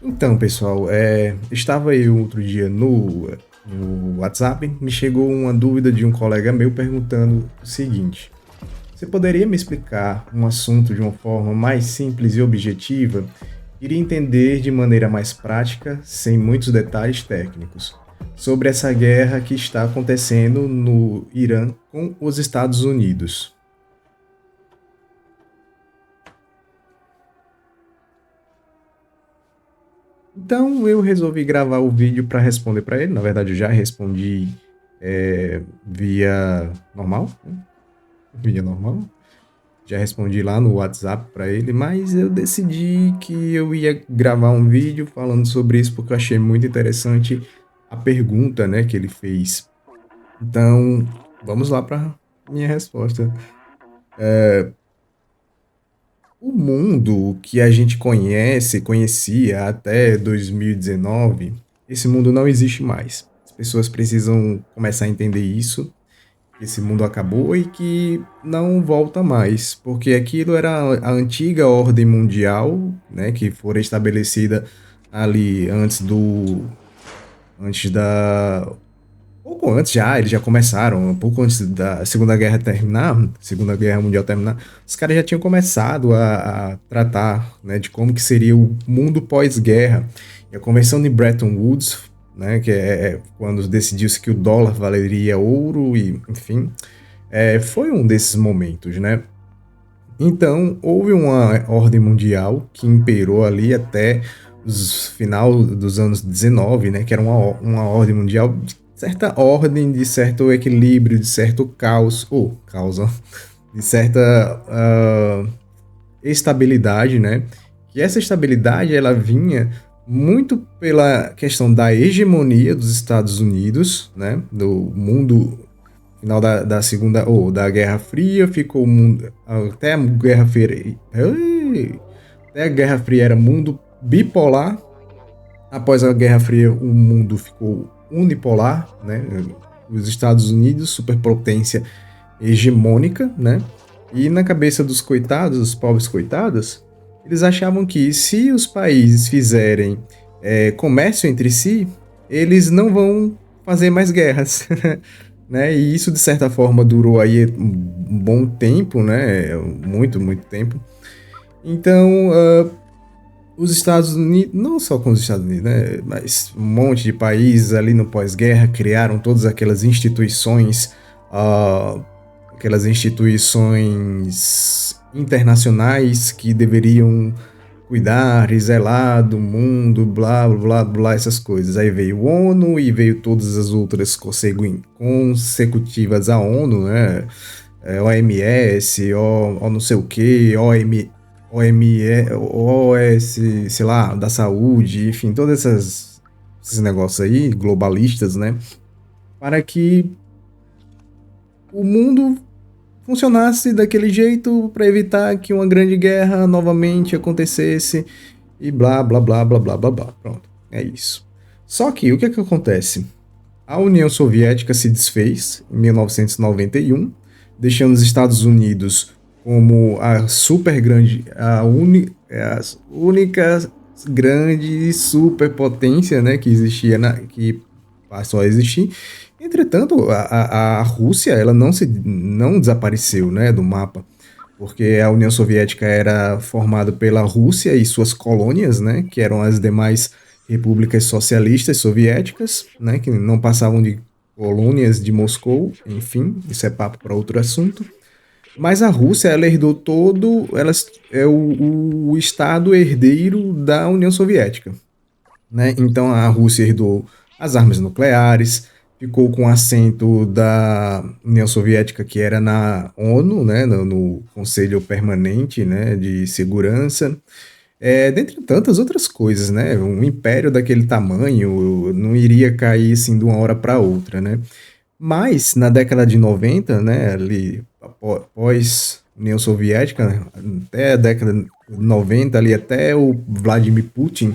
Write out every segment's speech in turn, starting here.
Então, pessoal, estava eu outro dia no WhatsApp, me chegou uma dúvida de um colega meu perguntando o seguinte: você poderia me explicar um assunto de uma forma mais simples e objetiva? Iria entender de maneira mais prática, sem muitos detalhes técnicos, sobre essa guerra que está acontecendo no Irã com os Estados Unidos. Então eu resolvi gravar o vídeo para responder para ele. Na verdade, eu já respondi via normal, né? Via normal. Já respondi lá no WhatsApp para ele, mas eu decidi que eu ia gravar um vídeo falando sobre isso porque eu achei muito interessante a pergunta, né, que ele fez. Então, vamos lá para minha resposta. O mundo que a gente conhecia até 2019, esse mundo não existe mais. As pessoas precisam começar a entender isso, que esse mundo acabou e que não volta mais, porque aquilo era a antiga ordem mundial, né, que fora estabelecida ali antes da pouco antes já, eles já começaram, um pouco antes da Segunda Guerra terminar, Segunda Guerra Mundial terminar, os caras já tinham começado a tratar, né, de como que seria o mundo pós-guerra. E a Convenção de Bretton Woods, né, que é quando decidiu-se que o dólar valeria ouro e, enfim, foi um desses momentos, né? Então, houve uma ordem mundial que imperou ali até os final dos anos 19, né, que era uma ordem mundial de certa ordem, de certo equilíbrio, de certo caos, ó, de certa estabilidade, né? E essa estabilidade ela vinha muito pela questão da hegemonia dos Estados Unidos, né, do mundo final da segunda ou da Guerra Fria, ficou o mundo até a Guerra Fria, até a Guerra Fria era mundo bipolar. Após a Guerra Fria, o mundo ficou unipolar, né? Os Estados Unidos, superpotência hegemônica, né? E na cabeça dos coitados, dos pobres coitados, eles achavam que se os países fizerem comércio entre si, eles não vão fazer mais guerras, né? E isso de certa forma durou aí um bom tempo, né? Muito, muito tempo. Então, os Estados Unidos, não só com os Estados Unidos, né, mas um monte de países ali no pós-guerra criaram todas ah, aquelas instituições internacionais que deveriam cuidar e zelar do mundo, blá, blá, blá, essas coisas. Aí veio o ONU e veio todas as outras consecutivas à ONU, né? OMS, o não sei o que, OS, sei lá, da saúde, enfim, esses negócios aí, globalistas, né? Para que o mundo funcionasse daquele jeito para evitar que uma grande guerra novamente acontecesse e blá, blá, blá, blá, blá, blá, blá. Pronto, é isso. Só que o que é que acontece? A União Soviética se desfez em 1991, deixando os Estados Unidos como a super grande, a única grande superpotência, né, que existia, que passou a existir. Entretanto, a Rússia ela não desapareceu, né, do mapa, porque a União Soviética era formada pela Rússia e suas colônias, né, que eram as demais repúblicas socialistas soviéticas, né, que não passavam de colônias de Moscou, enfim, isso é papo para outro assunto. Mas a Rússia, ela herdou ela é o estado herdeiro da União Soviética, né? Então a Rússia herdou as armas nucleares, ficou com assento da União Soviética que era na ONU, né, no Conselho Permanente, né, de Segurança, dentre tantas outras coisas, né? Um império daquele tamanho não iria cair assim de uma hora para outra, né? Mas na década de 90, né, ali após União Soviética, né, até a década de 90 ali até o Vladimir Putin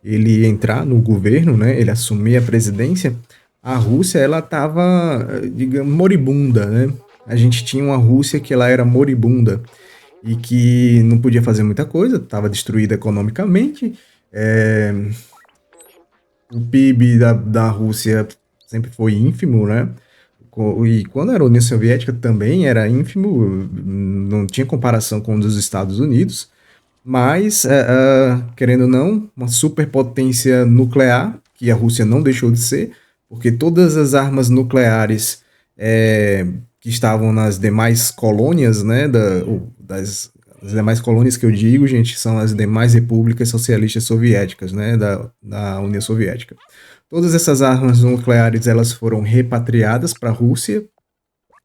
ele entrar no governo, né, ele assumir a presidência, a Rússia ela estava, digamos, moribunda, né? A gente tinha uma Rússia que ela era moribunda e que não podia fazer muita coisa, estava destruída economicamente, O PIB da Rússia sempre foi ínfimo, né? E quando era a União Soviética também era ínfimo, não tinha comparação com o dos Estados Unidos, mas, querendo ou não, uma superpotência nuclear, que a Rússia não deixou de ser, porque todas as armas nucleares que estavam nas demais colônias, né, as demais colônias que eu digo, gente, são as demais repúblicas socialistas soviéticas, né, da União Soviética. Todas essas armas nucleares elas foram repatriadas para a Rússia,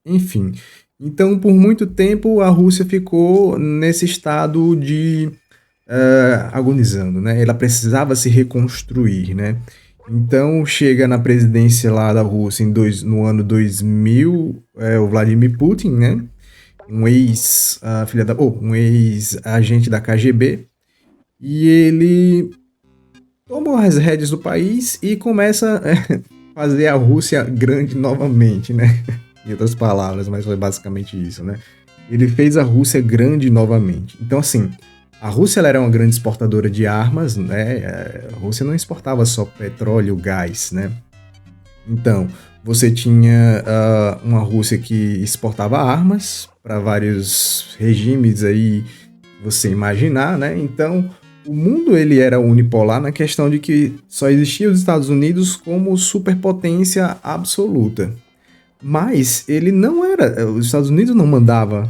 enfim. Então, por muito tempo, a Rússia ficou nesse estado de agonizando, né? Ela precisava se reconstruir, né? Então, chega na presidência lá da Rússia no ano 2000, o Vladimir Putin, né? Um ex-agente da KGB, e ele tomou as rédeas do país e começa a fazer a Rússia grande novamente, né? Em outras palavras, mas foi basicamente isso, né? Ele fez a Rússia grande novamente. Então, assim, a Rússia ela era uma grande exportadora de armas, né? A Rússia não exportava só petróleo, gás, né? Então, você tinha uma Rússia que exportava armas para vários regimes aí, você imaginar, né? Então, o mundo ele era unipolar na questão de que só existia os Estados Unidos como superpotência absoluta. Mas ele não era, os Estados Unidos não mandava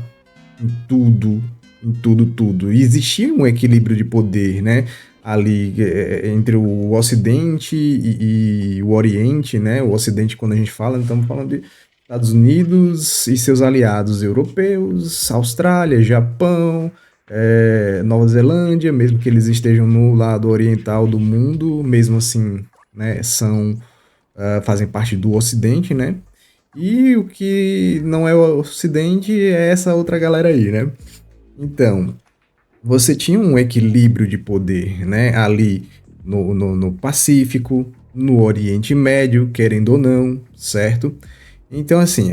em tudo, em tudo, tudo. E existia um equilíbrio de poder, né? Ali entre o Ocidente e o Oriente, né? O Ocidente, quando a gente fala, estamos falando de Estados Unidos e seus aliados europeus, Austrália, Japão, Nova Zelândia, mesmo que eles estejam no lado oriental do mundo, mesmo assim, né? Fazem parte do Ocidente, né? E o que não é o Ocidente é essa outra galera aí, né? Então, você tinha um equilíbrio de poder, né? Ali no Pacífico, no Oriente Médio, querendo ou não, certo? Então, assim,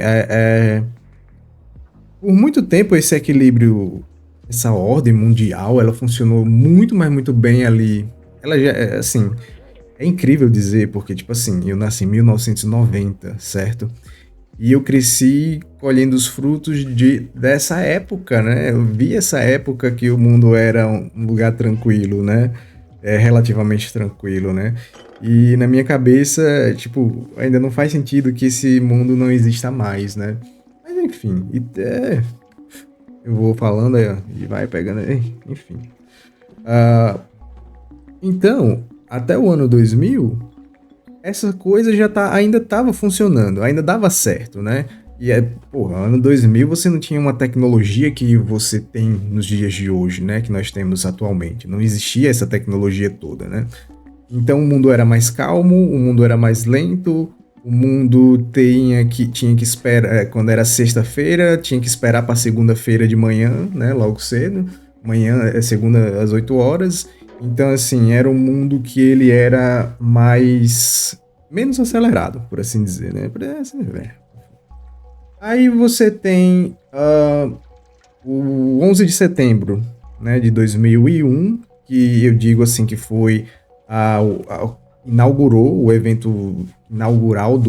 por muito tempo esse equilíbrio, essa ordem mundial, ela funcionou muito, mas muito bem ali. Ela já, assim, é incrível dizer, porque, tipo assim, eu nasci em 1990, certo? E eu cresci colhendo os frutos dessa época, né? Eu vi essa época que o mundo era um lugar tranquilo, né? Relativamente tranquilo, né? E na minha cabeça, tipo, ainda não faz sentido que esse mundo não exista mais, né? Mas enfim, eu vou falando e vai pegando, enfim. Então, até o ano 2000, essa coisa ainda estava funcionando, ainda dava certo, né? E porra, ano 2000 você não tinha uma tecnologia que você tem nos dias de hoje, né? Que nós temos atualmente. Não existia essa tecnologia toda, né? Então o mundo era mais calmo, o mundo era mais lento, o mundo tinha que esperar, quando era sexta-feira, tinha que esperar para segunda-feira de manhã, né? Logo cedo. Manhã é segunda às 8 horas. Então, assim, era um mundo que ele era menos acelerado, por assim dizer, né? Aí você tem o 11 de setembro, né, de 2001, que eu digo assim que foi inaugurou o evento inaugural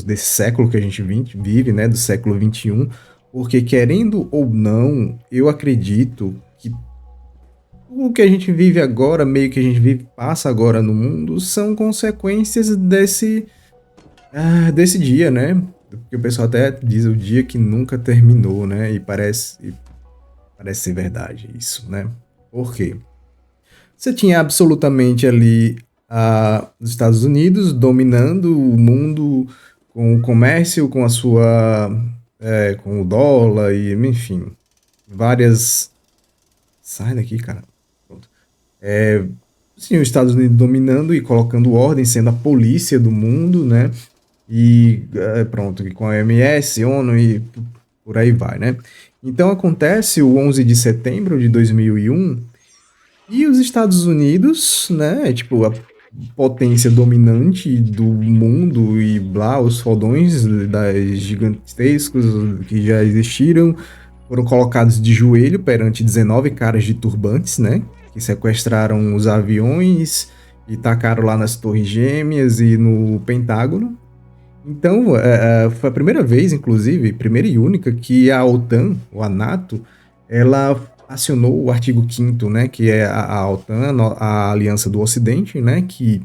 desse século que a gente vive, né, do século XXI, porque querendo ou não, eu acredito que o que a gente vive agora, meio que a gente passa agora no mundo, são consequências desse dia, né? Porque o pessoal até diz o dia que nunca terminou, né? E parece ser verdade isso, né? Por quê? Você tinha absolutamente ali os Estados Unidos dominando o mundo com o comércio, com com o dólar e, enfim, várias... Sai daqui, cara. Sim, os Estados Unidos dominando e colocando ordem, sendo a polícia do mundo, né? E pronto, com a OMS, ONU e por aí vai, né? Então acontece o 11 de setembro de 2001 e os Estados Unidos, né? Tipo, a potência dominante do mundo e blá, os fodões das gigantescos que já existiram foram colocados de joelho perante 19 caras de turbantes, né? que sequestraram os aviões e tacaram lá nas Torres Gêmeas e no Pentágono. Então, foi a primeira vez, inclusive, primeira e única, que a OTAN, ou a NATO, ela acionou o artigo 5º, né, que é a OTAN, a Aliança do Ocidente, né, que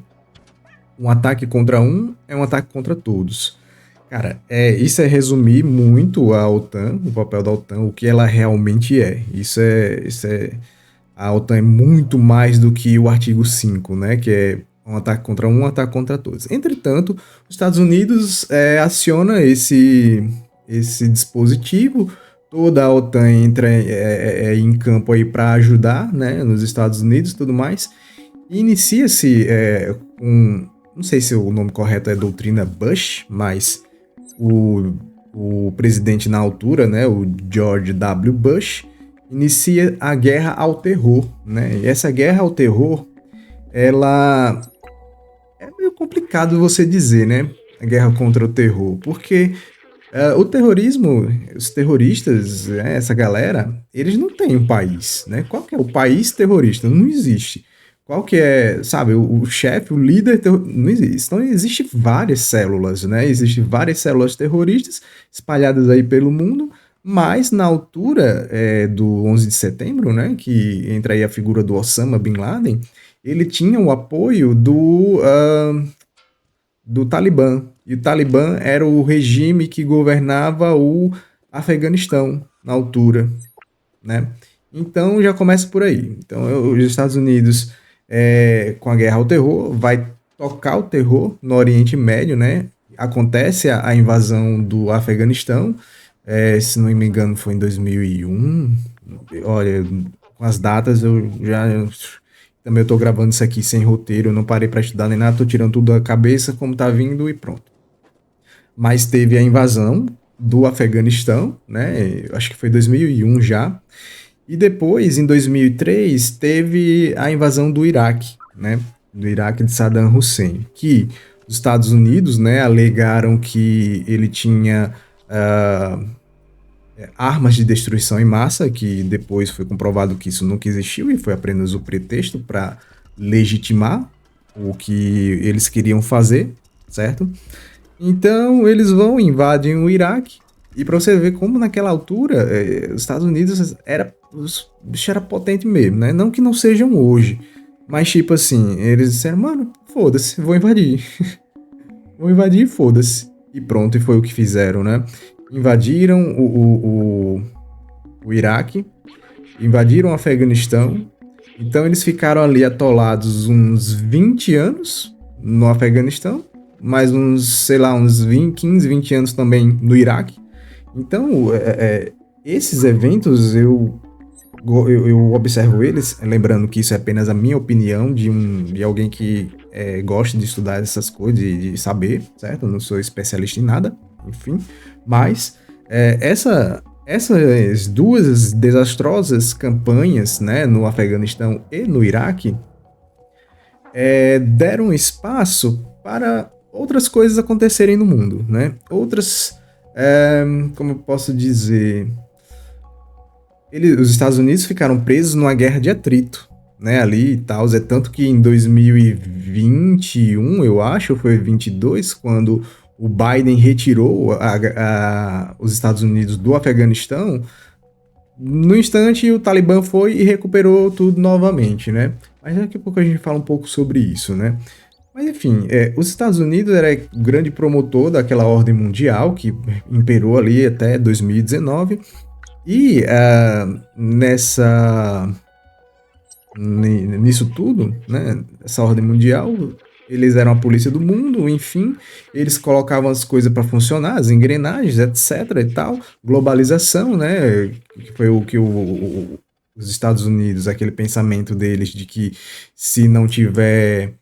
um ataque contra um é um ataque contra todos. Cara, isso é resumir muito a OTAN, o papel da OTAN, o que ela realmente é. A OTAN é muito mais do que o artigo 5, né, que é um ataque contra todos. Entretanto, os Estados Unidos aciona esse dispositivo, toda a OTAN entra em campo aí para ajudar, né, nos Estados Unidos e tudo mais. E inicia-se não sei se o nome correto é doutrina Bush, mas o, o presidente na altura, né, o George W. Bush, inicia a guerra ao terror, né? E essa guerra ao terror, ela é meio complicado você dizer, né? A guerra contra o terror, porque o terrorismo, os terroristas, né, essa galera, eles não têm um país, né? Qual que é o país terrorista? Não existe. Qual que é, sabe, o chefe, o líder, não existe. Então, existem várias células, né? Existem várias células terroristas espalhadas aí pelo mundo, mas na altura do 11 de setembro, né, que entra aí a figura do Osama Bin Laden, ele tinha o apoio do Talibã. E o Talibã era o regime que governava o Afeganistão na altura, né? Então já começa por aí. Então os Estados Unidos, com a guerra ao terror, vai tocar o terror no Oriente Médio, né? Acontece a invasão do Afeganistão, se não me engano foi em 2001. Olha, com as datas eu já... Também eu tô gravando isso aqui sem roteiro, eu não parei para estudar nem nada, tô tirando tudo da cabeça como tá vindo e pronto. Mas teve a invasão do Afeganistão, né? Acho que foi 2001 já. E depois, em 2003, teve a invasão do Iraque, né? Do Iraque de Saddam Hussein, que os Estados Unidos, né, alegaram que ele tinha armas de destruição em massa, que depois foi comprovado que isso nunca existiu e foi apenas o pretexto para legitimar o que eles queriam fazer, certo? Então eles vão, invadem o Iraque, e para você ver como naquela altura os Estados Unidos os bichos era potente mesmo, né? Não que não sejam hoje, mas tipo assim, eles disseram, mano, foda-se, vou invadir. Vou invadir e foda-se. E pronto, e foi o que fizeram, né? Invadiram o Iraque, invadiram o Afeganistão, então eles ficaram ali atolados uns 20 anos no Afeganistão, mais uns, sei lá, uns 15, 20 anos também no Iraque. Então, esses eventos eu observo eles, lembrando que isso é apenas a minha opinião de alguém que gosta de estudar essas coisas, de saber, certo? Eu não sou especialista em nada, enfim. Mas essas duas desastrosas campanhas, né, no Afeganistão e no Iraque, deram espaço para outras coisas acontecerem no mundo, né? Outras, como eu posso dizer, os Estados Unidos ficaram presos numa guerra de atrito, né, ali e tal. É tanto que em 2021, eu acho, ou foi 22, quando o Biden retirou os Estados Unidos do Afeganistão, no instante o Talibã foi e recuperou tudo novamente, né? Mas daqui a pouco a gente fala um pouco sobre isso, né? Mas enfim, os Estados Unidos era o grande promotor daquela ordem mundial que imperou ali até 2019. E nisso tudo, né, essa ordem mundial, eles eram a polícia do mundo, enfim, eles colocavam as coisas para funcionar, as engrenagens, etc e tal, globalização, né, que foi o que os Estados Unidos, aquele pensamento deles de que se não tiver,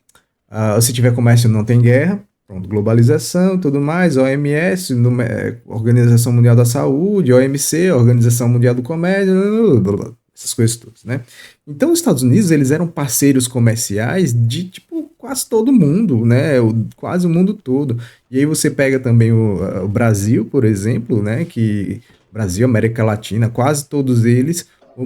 se tiver comércio não tem guerra. Pronto, globalização, tudo mais, OMS, Organização Mundial da Saúde, OMC, Organização Mundial do Comércio, essas coisas todas, né? Então, os Estados Unidos, eles eram parceiros comerciais de, tipo, quase todo mundo, né? Quase o mundo todo. E aí você pega também o Brasil, por exemplo, né? Brasil, América Latina, quase todos eles, o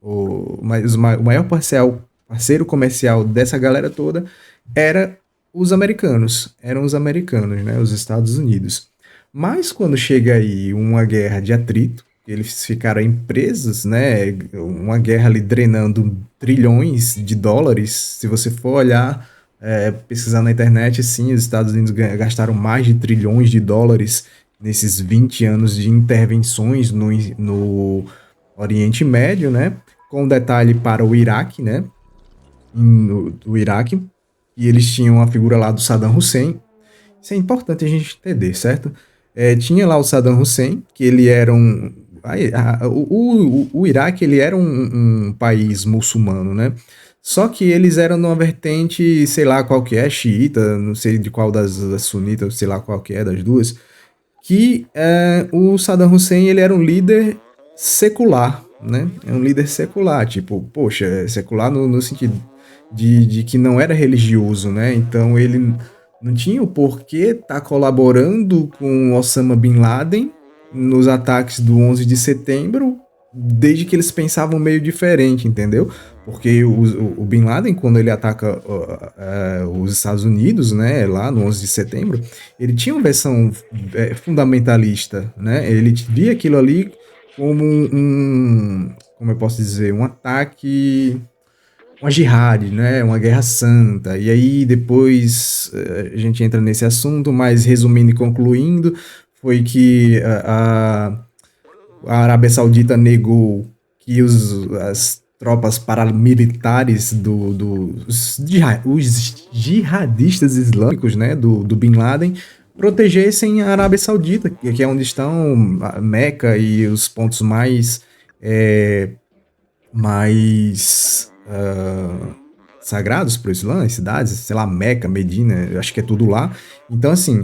o maior parceiro comercial dessa galera toda era eram os americanos, né, os Estados Unidos. Mas quando chega aí uma guerra de atrito, eles ficaram em presas, né, uma guerra ali drenando trilhões de dólares. Se você for olhar, pesquisar na internet, sim, os Estados Unidos gastaram mais de trilhões de dólares nesses 20 anos de intervenções no Oriente Médio, né? Com detalhe para o Iraque, né? Do Iraque. E eles tinham a figura lá do Saddam Hussein. Isso é importante a gente entender, certo? Tinha lá o Saddam Hussein, que ele era um. O Iraque ele era um país muçulmano, né? Só que eles eram numa vertente, sei lá qual que é, xiita, não sei de qual das sunitas, sei lá qual que é das duas, que o Saddam Hussein ele era um líder secular, né? É um líder secular, tipo, poxa, secular no sentido de que não era religioso, né? Então ele não tinha o porquê estar colaborando com Osama Bin Laden nos ataques do 11 de setembro, desde que eles pensavam meio diferente, entendeu? Porque o Bin Laden, quando ele ataca os Estados Unidos, né, lá no 11 de setembro, ele tinha uma versão fundamentalista, né? Ele via aquilo ali como como eu posso dizer, um ataque, uma jihad, né? Uma guerra santa. E aí depois a gente entra nesse assunto, mas resumindo e concluindo, foi que a Arábia Saudita negou que as tropas paramilitares os jihadistas islâmicos, né, do Bin Laden, protegessem a Arábia Saudita, que é onde estão a Meca e os pontos é, mais sagrados para o Islã, as cidades, sei lá, Meca, Medina, eu acho que é tudo lá. Então, assim,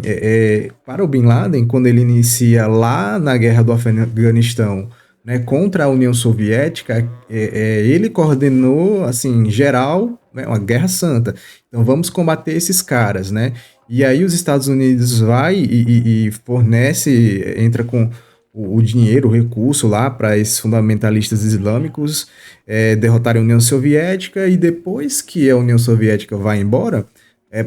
para o Bin Laden, quando ele inicia lá na guerra do Afeganistão, né, contra a União Soviética, ele coordenou, assim, geral, né, uma guerra santa. Então, vamos combater esses caras, né? E aí os Estados Unidos vai e fornece, entra com o dinheiro, o recurso lá para esses fundamentalistas islâmicos derrotarem a União Soviética, e depois que a União Soviética vai embora,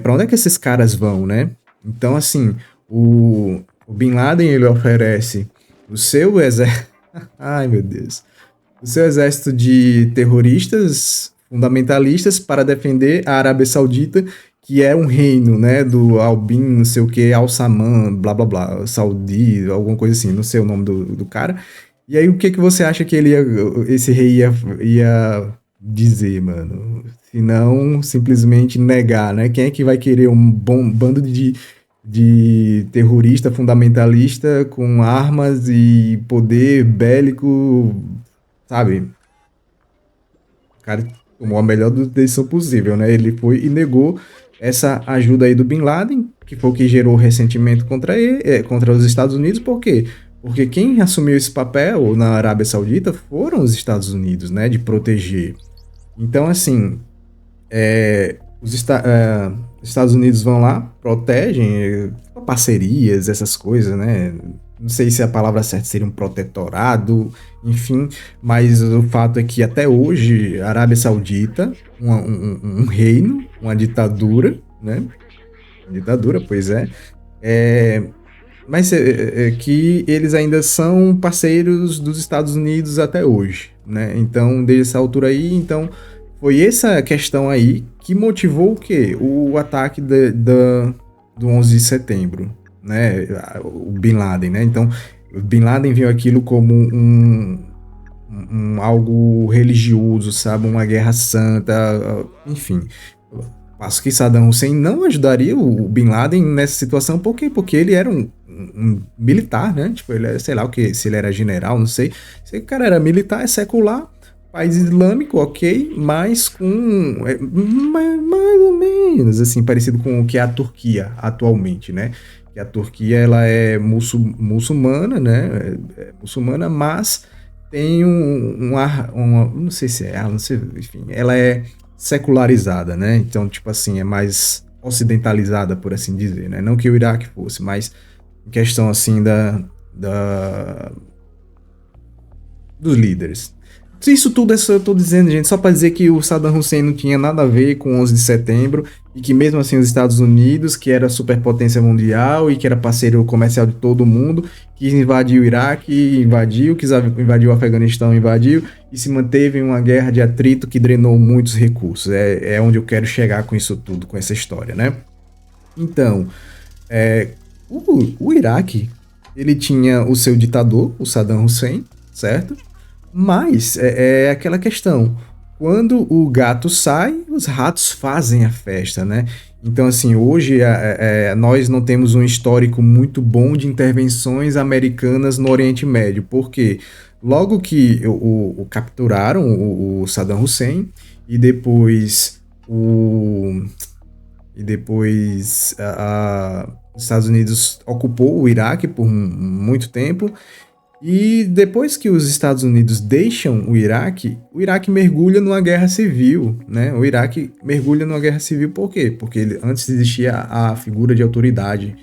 para onde é que esses caras vão, né? Então, assim, o Bin Laden ele oferece o seu exército. Ai, meu Deus. O seu exército de terroristas fundamentalistas para defender a Arábia Saudita, que é um reino, né, do Albin, não sei o que, Al-Saman, blá blá blá, Saudi, alguma coisa assim, não sei o nome do cara. E aí, o que que você acha que esse rei ia dizer, mano? Se não simplesmente negar, né? Quem é que vai querer um bom bando de terrorista fundamentalista com armas e poder bélico, sabe? O cara tomou a melhor decisão possível, né? Ele foi e negou essa ajuda aí do Bin Laden, que foi o que gerou ressentimento contra ele, contra os Estados Unidos. Por quê? Porque quem assumiu esse papel na Arábia Saudita foram os Estados Unidos, né? De proteger. Então, assim, os Estados Unidos vão lá, protegem, parcerias, essas coisas, né? Não sei se a palavra certa seria um protetorado, enfim, mas o fato é que até hoje a Arábia Saudita, um reino, uma ditadura, né? Uma ditadura, pois é, mas que eles ainda são parceiros dos Estados Unidos até hoje, né? Então, desde essa altura aí, então, foi essa questão aí que motivou o quê? O ataque do 11 de setembro, né? O Bin Laden, né? Então, o Bin Laden viu aquilo como algo religioso, sabe? Uma guerra santa, enfim. Passo que Saddam Hussein não ajudaria o Bin Laden nessa situação, por quê? Porque ele era um militar, né? Tipo, ele era, sei lá o que, se ele era general, não sei. Se o cara era militar, é secular, país islâmico, ok, mas com mais ou menos assim, parecido com o que é a Turquia atualmente, né? Que a Turquia ela é muçulmana, né? Muçulmana, mas tem não sei se não sei, enfim, ela é secularizada, né? Então, tipo assim, é mais ocidentalizada, por assim dizer, né? Não que o Iraque fosse, mas em questão assim da dos líderes. Isso tudo eu tô dizendo, gente, só para dizer que o Saddam Hussein não tinha nada a ver com 11 de setembro e que mesmo assim os Estados Unidos, que era superpotência mundial e que era parceiro comercial de todo mundo, que invadiu o Iraque, invadiu, que invadiu o Afeganistão, invadiu e se manteve em uma guerra de atrito que drenou muitos recursos. É onde eu quero chegar com isso tudo, com essa história, né? Então, o Iraque, ele tinha o seu ditador, o Saddam Hussein, certo? Mas é aquela questão. Quando o gato sai, os ratos fazem a festa, né? Então, assim, hoje nós não temos um histórico muito bom de intervenções americanas no Oriente Médio. Por quê? Logo que capturaram o Saddam Hussein e depois o e depois os Estados Unidos ocupou o Iraque por muito tempo. E depois que os Estados Unidos deixam o Iraque mergulha numa guerra civil, né? O Iraque mergulha numa guerra civil por quê? Porque antes existia a figura de autoridade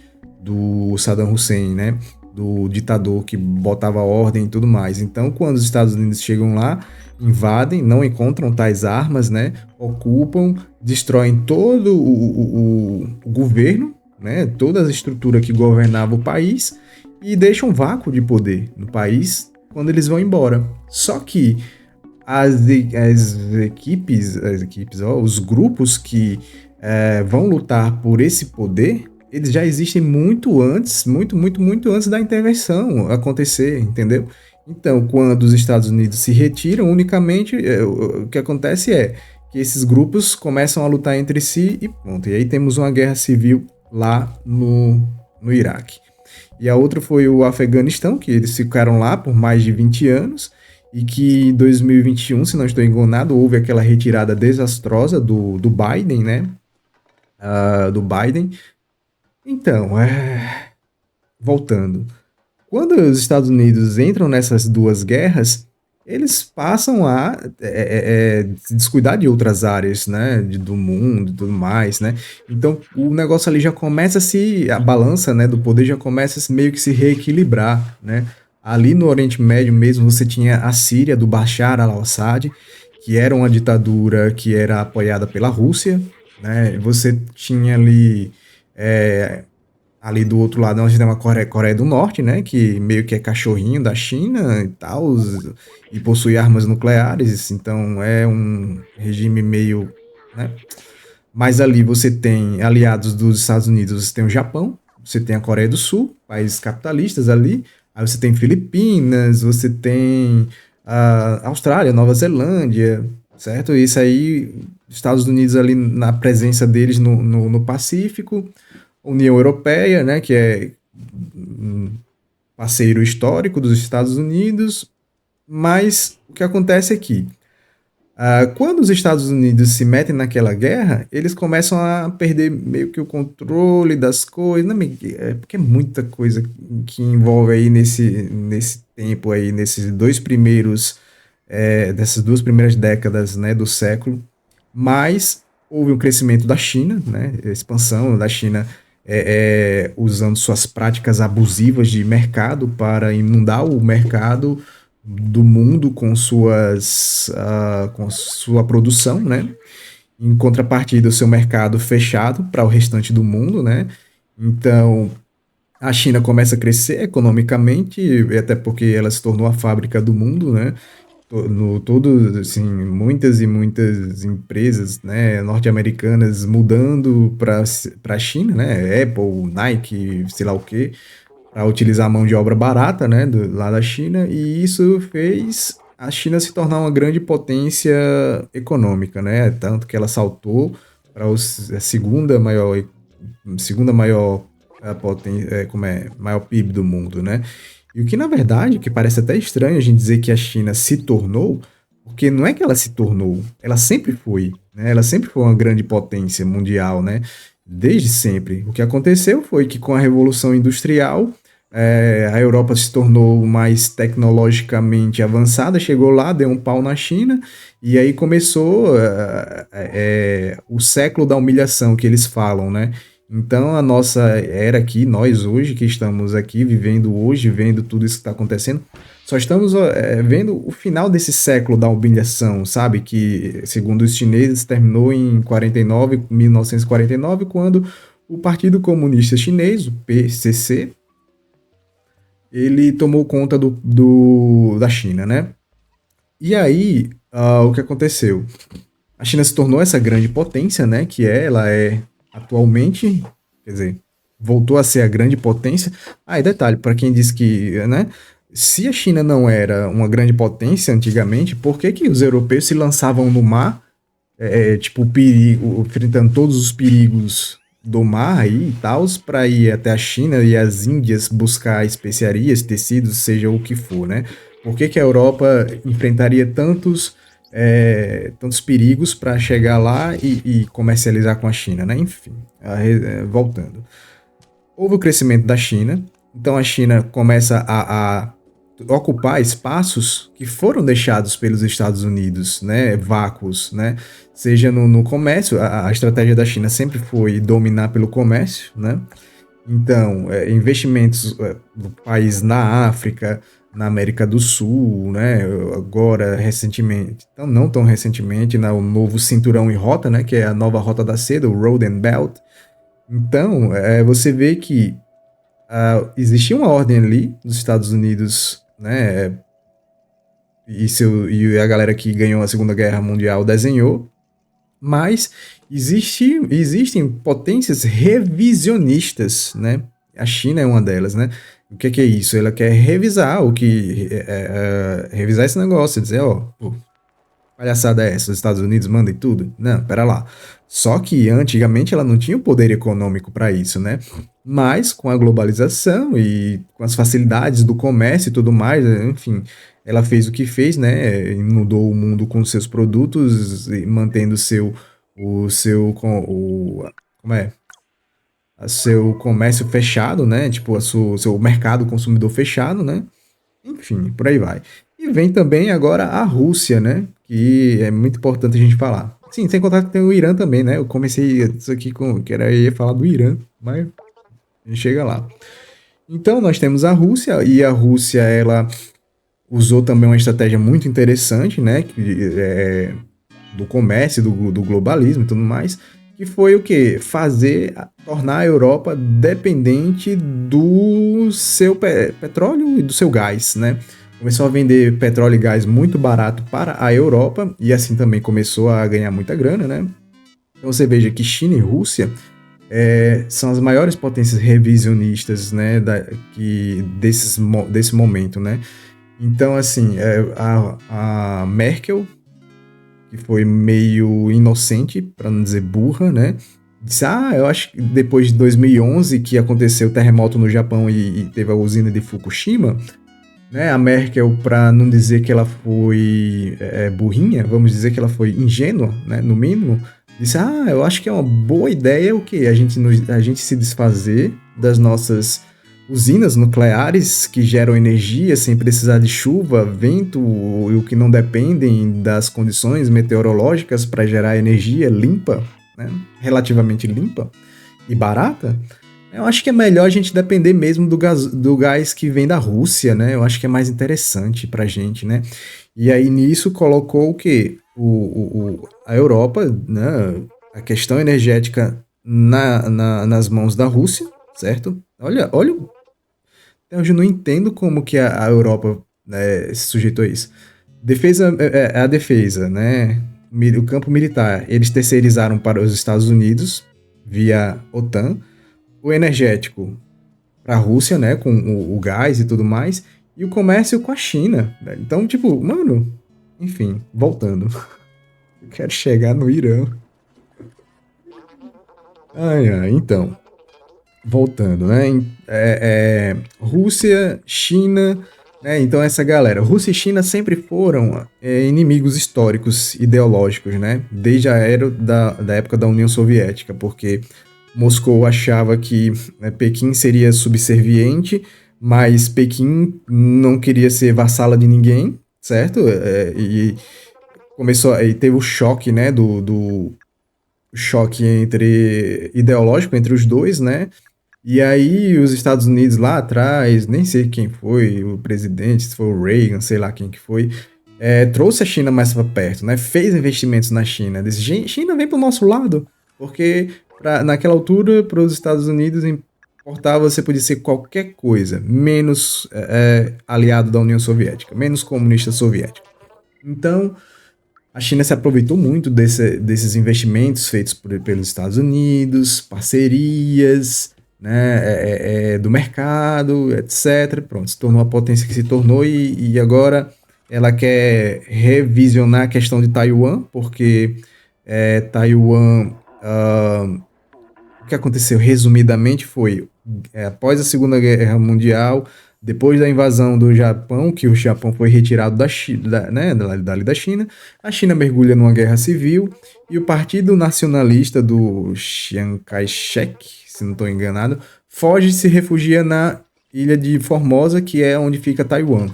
do Saddam Hussein, né? Do ditador que botava ordem e tudo mais. Então, quando os Estados Unidos chegam lá, invadem, não encontram tais armas, né? Ocupam, destroem todo o governo, né? Toda a estrutura que governava o país e deixam um vácuo de poder no país quando eles vão embora. Só que as equipes, os grupos que vão lutar por esse poder, eles já existem muito antes, muito antes da intervenção acontecer, entendeu? Então, quando os Estados Unidos se retiram, unicamente o que acontece é que esses grupos começam a lutar entre si e pronto. E aí temos uma guerra civil lá no Iraque. E a outra foi o Afeganistão, que eles ficaram lá por mais de 20 anos, e que em 2021, se não estou enganado, houve aquela retirada desastrosa do Biden, né? Do Biden. Então, voltando. Quando os Estados Unidos entram nessas duas guerras, eles passam a se descuidar de outras áreas, né, do mundo e tudo mais, né? Então, o negócio ali já começa a balança, né, do poder já começa a meio que se reequilibrar, né? Ali no Oriente Médio mesmo, você tinha a Síria do Bashar al-Assad, que era uma ditadura que era apoiada pela Rússia, né? Você tinha ali do outro lado, nós temos a Coreia do Norte, né? Que meio que é cachorrinho da China e tal, e possui armas nucleares, então é um regime meio, né? Mas ali você tem aliados dos Estados Unidos, você tem o Japão, você tem a Coreia do Sul, países capitalistas ali, aí você tem Filipinas, você tem a Austrália, Nova Zelândia, certo? Isso aí, Estados Unidos ali na presença deles no Pacífico, União Europeia, né, que é um parceiro histórico dos Estados Unidos, mas o que acontece é que quando os Estados Unidos se metem naquela guerra, eles começam a perder meio que o controle das coisas, não, porque é muita coisa que envolve aí nesse tempo aí, nesses dessas duas primeiras décadas, né, do século, mas houve um crescimento da China, né, a expansão da China usando suas práticas abusivas de mercado para inundar o mercado do mundo com sua produção, né? Em contrapartida, o seu mercado fechado para o restante do mundo, né? Então, a China começa a crescer economicamente, até porque ela se tornou a fábrica do mundo, né? Assim, muitas e muitas empresas, né, norte-americanas mudando para a China, né? Apple, Nike, sei lá o quê, para utilizar a mão de obra barata, né, lá da China, e isso fez a China se tornar uma grande potência econômica, né? Tanto que ela saltou para a segunda maior potência, maior PIB do mundo, né? E o que, na verdade, que parece até estranho a gente dizer que a China se tornou, porque não é que ela se tornou, ela sempre foi, né? Ela sempre foi uma grande potência mundial, né? Desde sempre. O que aconteceu foi que com a Revolução Industrial, a Europa se tornou mais tecnologicamente avançada, chegou lá, deu um pau na China, e aí começou o século da humilhação que eles falam, né? Então, a nossa era aqui, nós hoje que estamos aqui vivendo hoje, vendo tudo isso que está acontecendo, só estamos vendo o final desse século da humilhação, sabe? Que, segundo os chineses, terminou em 49, 1949, quando o Partido Comunista Chinês, o PCC, ele tomou conta da China, né? E aí, o que aconteceu? A China se tornou essa grande potência, né? Ela é atualmente, quer dizer, voltou a ser a grande potência. Ah, e detalhe, para quem diz que, né? Se a China não era uma grande potência antigamente, por que que os europeus se lançavam no mar, tipo, perigo, enfrentando todos os perigos do mar aí e tal, para ir até a China e as Índias buscar especiarias, tecidos, seja o que for, né? Por que que a Europa enfrentaria tantos perigos para chegar lá e comercializar com a China, né? Enfim, voltando. Houve o crescimento da China, então a China começa a ocupar espaços que foram deixados pelos Estados Unidos, né? Vácuos, né? Seja no comércio, a estratégia da China sempre foi dominar pelo comércio, né? Então, investimentos do país na África, na América do Sul, né? Agora, recentemente, então não tão recentemente, o novo Cinturão e Rota, né? Que é a nova Rota da Seda, o Road and Belt. Então, você vê que existia uma ordem ali nos Estados Unidos, né? E a galera que ganhou a Segunda Guerra Mundial desenhou, mas existem potências revisionistas, né? A China é uma delas, né? O que é isso? Ela quer revisar revisar esse negócio, dizer, ó, pô, palhaçada é essa? Os Estados Unidos mandam e tudo? Não, pera lá. Só que antigamente ela não tinha o poder econômico para isso, né? Mas com a globalização e com as facilidades do comércio e tudo mais, enfim, ela fez o que fez, né? Inundou o mundo com seus produtos e mantendo como é? Seu comércio fechado, né? Tipo, seu mercado consumidor fechado, né? Enfim, por aí vai. E vem também agora a Rússia, né? Que é muito importante a gente falar. Sim, sem contar que tem o Irã também, né? Eu comecei isso aqui que era eu ia falar do Irã, mas a gente chega lá. Então nós temos a Rússia, e a Rússia ela usou também uma estratégia muito interessante, né? Do comércio, do globalismo e tudo mais, que foi o quê? Tornar a Europa dependente do seu petróleo e do seu gás, né? Começou a vender petróleo e gás muito barato para a Europa e assim também começou a ganhar muita grana, né? Então você veja que China e Rússia são as maiores potências revisionistas, né, desse momento, né? Então, assim, a Merkel, que foi meio inocente, para não dizer burra, né? Disse, eu acho que depois de 2011, que aconteceu o terremoto no Japão e teve a usina de Fukushima, né? A Merkel, para não dizer que ela foi burrinha, vamos dizer que ela foi ingênua, né? No mínimo, disse, eu acho que é uma boa ideia o quê? A gente se desfazer das nossas usinas nucleares que geram energia sem precisar de chuva, vento e o que não dependem das condições meteorológicas para gerar energia limpa, né? Relativamente limpa e barata. Eu acho que é melhor a gente depender mesmo do gás que vem da Rússia, né? Eu acho que é mais interessante pra gente, né? E aí nisso colocou o quê? A Europa, né? A questão energética nas mãos da Rússia, certo? Olha, eu não entendo como que a Europa, né, se sujeitou a isso. Defesa a defesa, né? O campo militar, eles terceirizaram para os Estados Unidos via OTAN, o energético para a Rússia, né, com o gás e tudo mais, e o comércio com a China. Né? Então, tipo, mano, enfim, voltando. Eu quero chegar no Irã. Então, voltando, né? Rússia, China, né? Então essa galera, Rússia e China sempre foram inimigos históricos, ideológicos, né? Desde a era da época da União Soviética, porque Moscou achava que Pequim seria subserviente, mas Pequim não queria ser vassala de ninguém, certo? E teve o choque, né, choque ideológico entre os dois, né? E aí os Estados Unidos lá atrás, nem sei quem foi o presidente, se foi o Reagan, sei lá quem que foi, trouxe a China mais para perto, né? Fez investimentos na China. Disse: China, vem para o nosso lado", porque naquela altura, para os Estados Unidos importar, você podia ser qualquer coisa, menos aliado da União Soviética, menos comunista soviético. Então, a China se aproveitou muito desses investimentos feitos pelos Estados Unidos, parcerias, né, do mercado, etc. Pronto, se tornou a potência que se tornou e agora ela quer revisionar a questão de Taiwan, porque Taiwan, o que aconteceu resumidamente foi, após a Segunda Guerra Mundial, depois da invasão do Japão, que o Japão foi retirado dali da China, a China mergulha numa guerra civil e o Partido Nacionalista do Chiang Kai-shek, se não estou enganado, foge e se refugia na ilha de Formosa, que é onde fica Taiwan.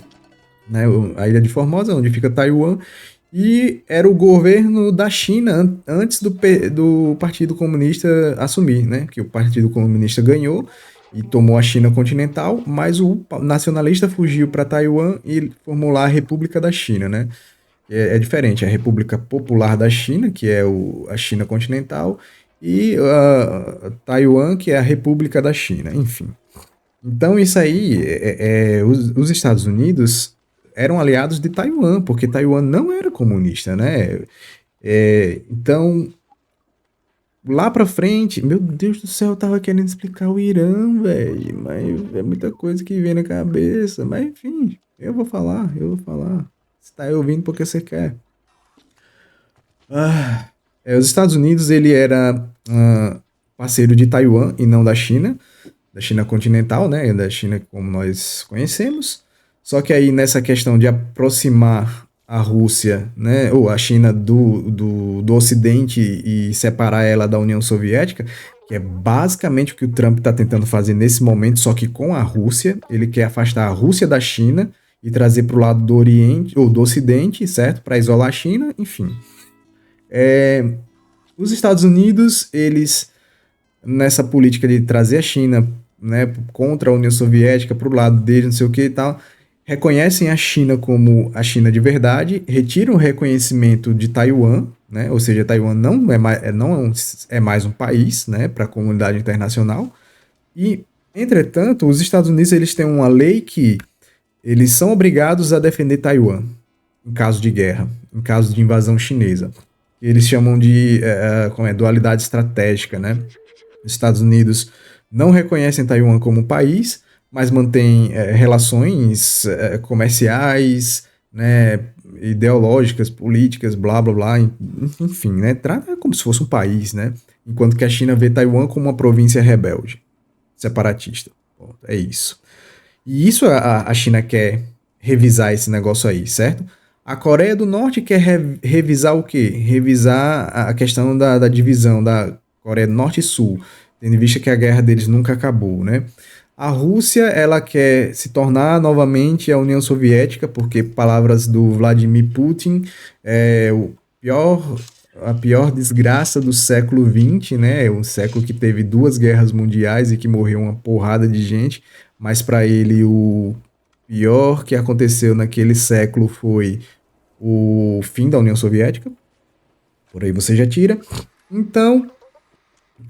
Né? A ilha de Formosa, onde fica Taiwan, e era o governo da China antes do Partido Comunista assumir, né? Que o Partido Comunista ganhou e tomou a China continental, mas o nacionalista fugiu para Taiwan e formou lá a República da China, né? É diferente, a República Popular da China, que é a China continental, e Taiwan, que é a República da China, enfim. Então isso aí, os Estados Unidos eram aliados de Taiwan, porque Taiwan não era comunista, né? Então, lá pra frente, meu Deus do céu, eu tava querendo explicar o Irã, velho, mas é muita coisa que vem na cabeça, mas enfim, eu vou falar. Você tá aí ouvindo porque você quer. Os Estados Unidos, ele era parceiro de Taiwan e não da China continental, né, da China como nós conhecemos. Só que aí nessa questão de aproximar a Rússia, né, ou a China do Ocidente e separar ela da União Soviética, que é basicamente o que o Trump está tentando fazer nesse momento, só que com a Rússia, ele quer afastar a Rússia da China e trazer para o lado do Oriente ou do Ocidente, certo? Para isolar a China, enfim. Os Estados Unidos, eles nessa política de trazer a China, né, contra a União Soviética, para o lado deles, não sei o que e tal, reconhecem a China como a China de verdade, retiram o reconhecimento de Taiwan, né, ou seja, Taiwan não é mais um país, né, para a comunidade internacional. E, entretanto, os Estados Unidos eles têm uma lei que eles são obrigados a defender Taiwan em caso de guerra, em caso de invasão chinesa. Eles chamam de dualidade estratégica, né? Os Estados Unidos não reconhecem Taiwan como país, mas mantém relações comerciais, né, ideológicas, políticas, blá blá blá, enfim, né, trata como se fosse um país, né, enquanto que a China vê Taiwan como uma província rebelde, separatista. Bom, é isso. E isso a China quer revisar esse negócio aí, certo? A Coreia do Norte quer revisar o quê? Revisar a questão da divisão da Coreia do Norte e Sul, tendo em vista que a guerra deles nunca acabou, né? A Rússia, ela quer se tornar novamente a União Soviética, porque, palavras do Vladimir Putin, a pior desgraça do século XX, né? Um século que teve 2 guerras mundiais e que morreu uma porrada de gente, mas para ele o pior que aconteceu naquele século foi o fim da União Soviética. Por aí você já tira. Então,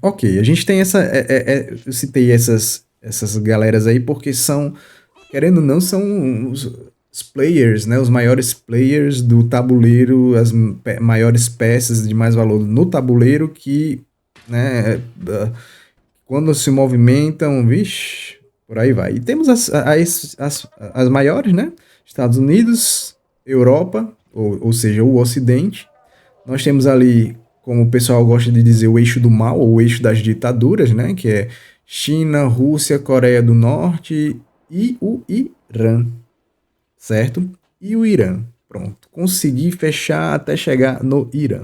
ok, a gente tem eu citei essas galeras aí porque são, querendo ou não, são os players, né? Os maiores players do tabuleiro, as maiores peças de mais valor no tabuleiro que, né, quando se movimentam, vixe, por aí vai. E temos as maiores, né? Estados Unidos, Europa, ou seja, o Ocidente. Nós temos ali, como o pessoal gosta de dizer, o eixo do mal, ou o eixo das ditaduras, né? Que é China, Rússia, Coreia do Norte e o Irã, certo? E o Irã, pronto. Consegui fechar até chegar no Irã.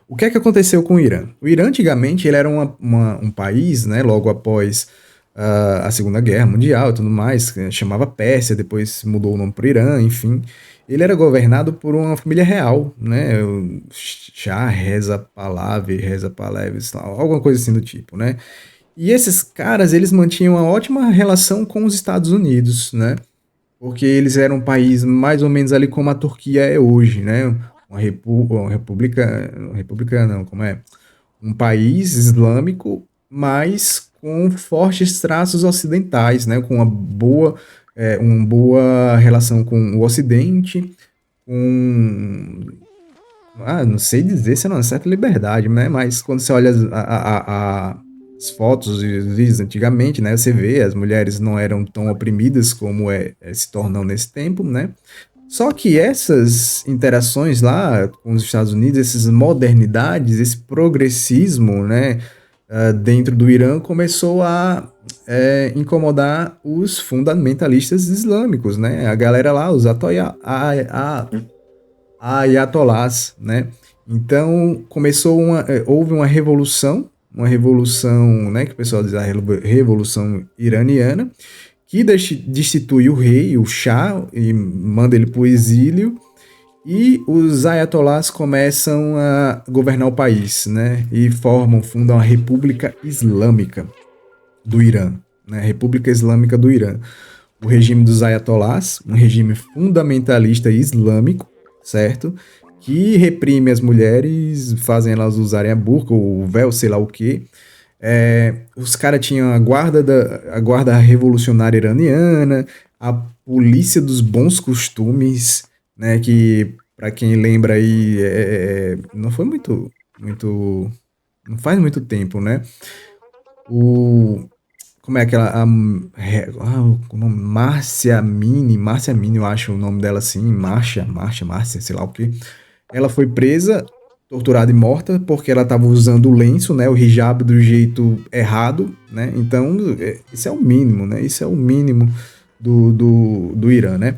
O que é que aconteceu com o Irã? O Irã, antigamente, ele era um país, né, logo após a Segunda Guerra Mundial e tudo mais, que chamava Pérsia, depois mudou o nome para Irã, enfim. Ele era governado por uma família real, né? O Shah Reza Pahlavi, Reza Pahlavi, alguma coisa assim do tipo, né? E esses caras, eles mantinham uma ótima relação com os Estados Unidos, né? Porque eles eram um país mais ou menos ali como a Turquia é hoje, né? Uma república não, como é? Um país islâmico, mas com fortes traços ocidentais, né? Com uma boa relação com o Ocidente, com não sei dizer se é uma certa liberdade, né? Mas quando você olha as fotos e os vídeos antigamente, né? Você vê as mulheres não eram tão oprimidas como se tornam nesse tempo, né? Só que essas interações lá com os Estados Unidos, essas modernidades, esse progressismo, né? Dentro do Irã começou a incomodar os fundamentalistas islâmicos, né? A galera lá, os ayatolás, né? Então houve uma revolução, né, que o pessoal diz a revolução iraniana, que destitui o rei, o Shah, e manda ele para o exílio, e os ayatolás começam a governar o país, né? E fundam a República Islâmica do Irã, né? República Islâmica do Irã. O regime dos ayatolás, um regime fundamentalista islâmico, certo? Que reprime as mulheres, fazem elas usarem a burca, ou o véu, sei lá o quê. Os caras tinham a guarda revolucionária iraniana, a polícia dos bons costumes, né? Que, para quem lembra aí, não foi não faz muito tempo, né? O, como é aquela. O nome? Márcia Mini, eu acho o nome dela assim. Márcia, sei lá o quê. Ela foi presa, torturada e morta porque ela estava usando o lenço, né? O hijab do jeito errado, né? Então, isso é o mínimo, né? Isso é o mínimo do Irã, né?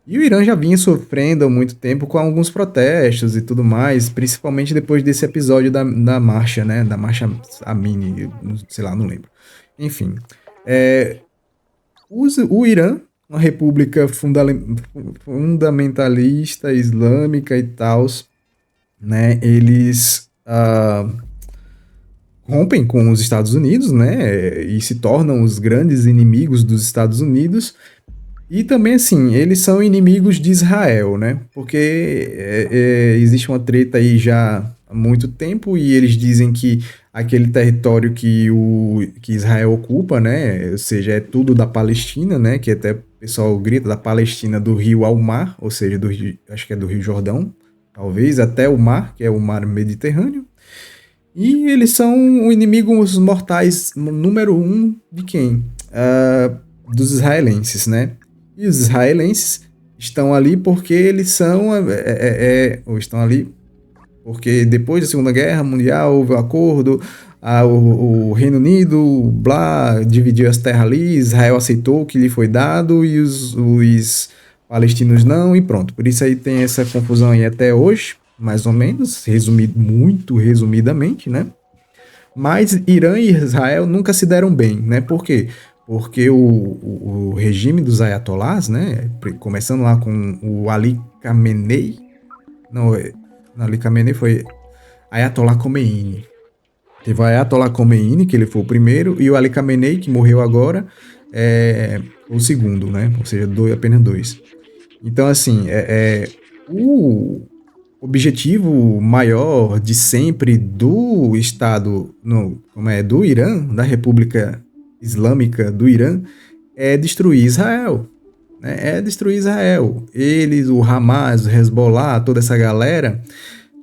E o Irã já vinha sofrendo há muito tempo com alguns protestos e tudo mais, principalmente depois desse episódio da marcha, né? Da marcha Amini, sei lá, não lembro. Enfim, é, o Irã, uma república fundamentalista, islâmica e tal, né? Eles rompem com os Estados Unidos, né? E se tornam os grandes inimigos dos Estados Unidos. E também, assim, eles são inimigos de Israel, né? Porque existe uma treta aí já há muito tempo e eles dizem que aquele território que Israel ocupa, né? Ou seja, é tudo da Palestina, né? Que até o pessoal grita da Palestina do rio ao mar, ou seja, acho que é do Rio Jordão, talvez, até o mar, que é o mar Mediterrâneo. E eles são o inimigos mortais número um de quem? Dos israelenses, né? E os israelenses estão ali porque eles são. Ou estão ali porque depois da Segunda Guerra Mundial houve um acordo, o Reino Unido, blá, dividiu as terras ali, Israel aceitou o que lhe foi dado e os palestinos não, e pronto. Por isso aí tem essa confusão aí até hoje, mais ou menos, muito resumidamente, né? Mas Irã e Israel nunca se deram bem, né? Por quê? Porque o regime dos ayatolás, né? Começando lá com o Ali Khamenei. Não, Ali Khamenei foi Ayatollah Khomeini. Teve o Ayatollah Khomeini, que ele foi o primeiro, e o Ali Khamenei, que morreu agora, o segundo, né? Ou seja, apenas dois. Então, assim, o objetivo maior de sempre do Estado, do Irã, da República Islâmica do Irã, é destruir Israel. Né? É destruir Israel. Eles, o Hamas, o Hezbollah, toda essa galera,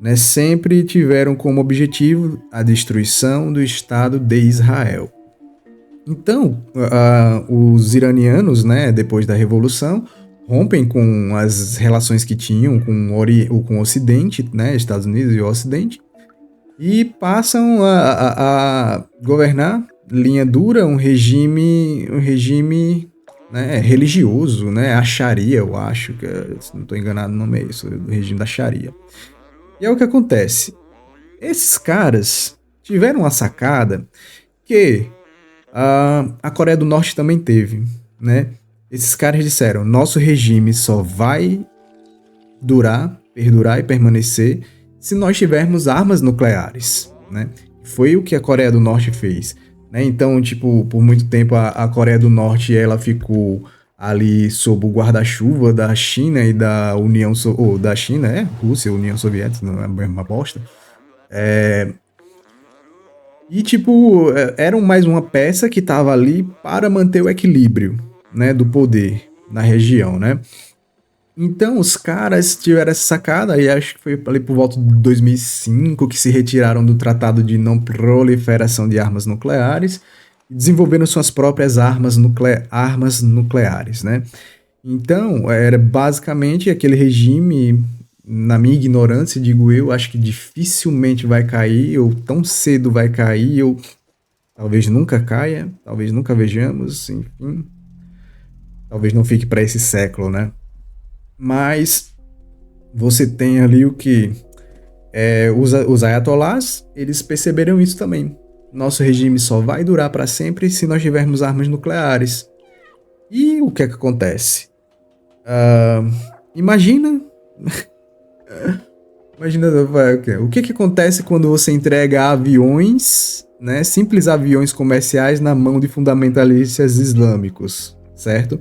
né, sempre tiveram como objetivo a destruição do Estado de Israel. Então, os iranianos, né, depois da Revolução, rompem com as relações que tinham com o Ocidente, né, Estados Unidos e o Ocidente, e passam a governar linha dura, um regime né, religioso, né, a Sharia, eu acho, se não estou enganado o nome é isso, o regime da Sharia. E é o que acontece. Esses caras tiveram uma sacada que A Coreia do Norte também teve, né? Esses caras disseram, nosso regime só vai durar, perdurar e permanecer se nós tivermos armas nucleares, né? Foi o que a Coreia do Norte fez, né? Então, tipo, por muito tempo a Coreia do Norte ela ficou ali sob o guarda-chuva da China e da da China, Rússia, União Soviética, não é a mesma bosta. E, tipo, era mais uma peça que tava ali para manter o equilíbrio, né, do poder na região, né? Então, os caras tiveram essa sacada, e acho que foi ali por volta de 2005 que se retiraram do Tratado de Não Proliferação de Armas Nucleares e desenvolveram suas próprias armas nucleares, né? Então, era basicamente aquele regime, na minha ignorância, digo eu, acho que dificilmente vai cair, ou tão cedo vai cair, ou talvez nunca caia, talvez nunca vejamos, enfim, talvez não fique para esse século, né? Mas você tem ali o que? Os ayatollahs, eles perceberam isso também. Nosso regime só vai durar para sempre se nós tivermos armas nucleares. E o que é que acontece? Imagina. Imagina o que é que acontece quando você entrega aviões, né, simples aviões comerciais na mão de fundamentalistas islâmicos, certo?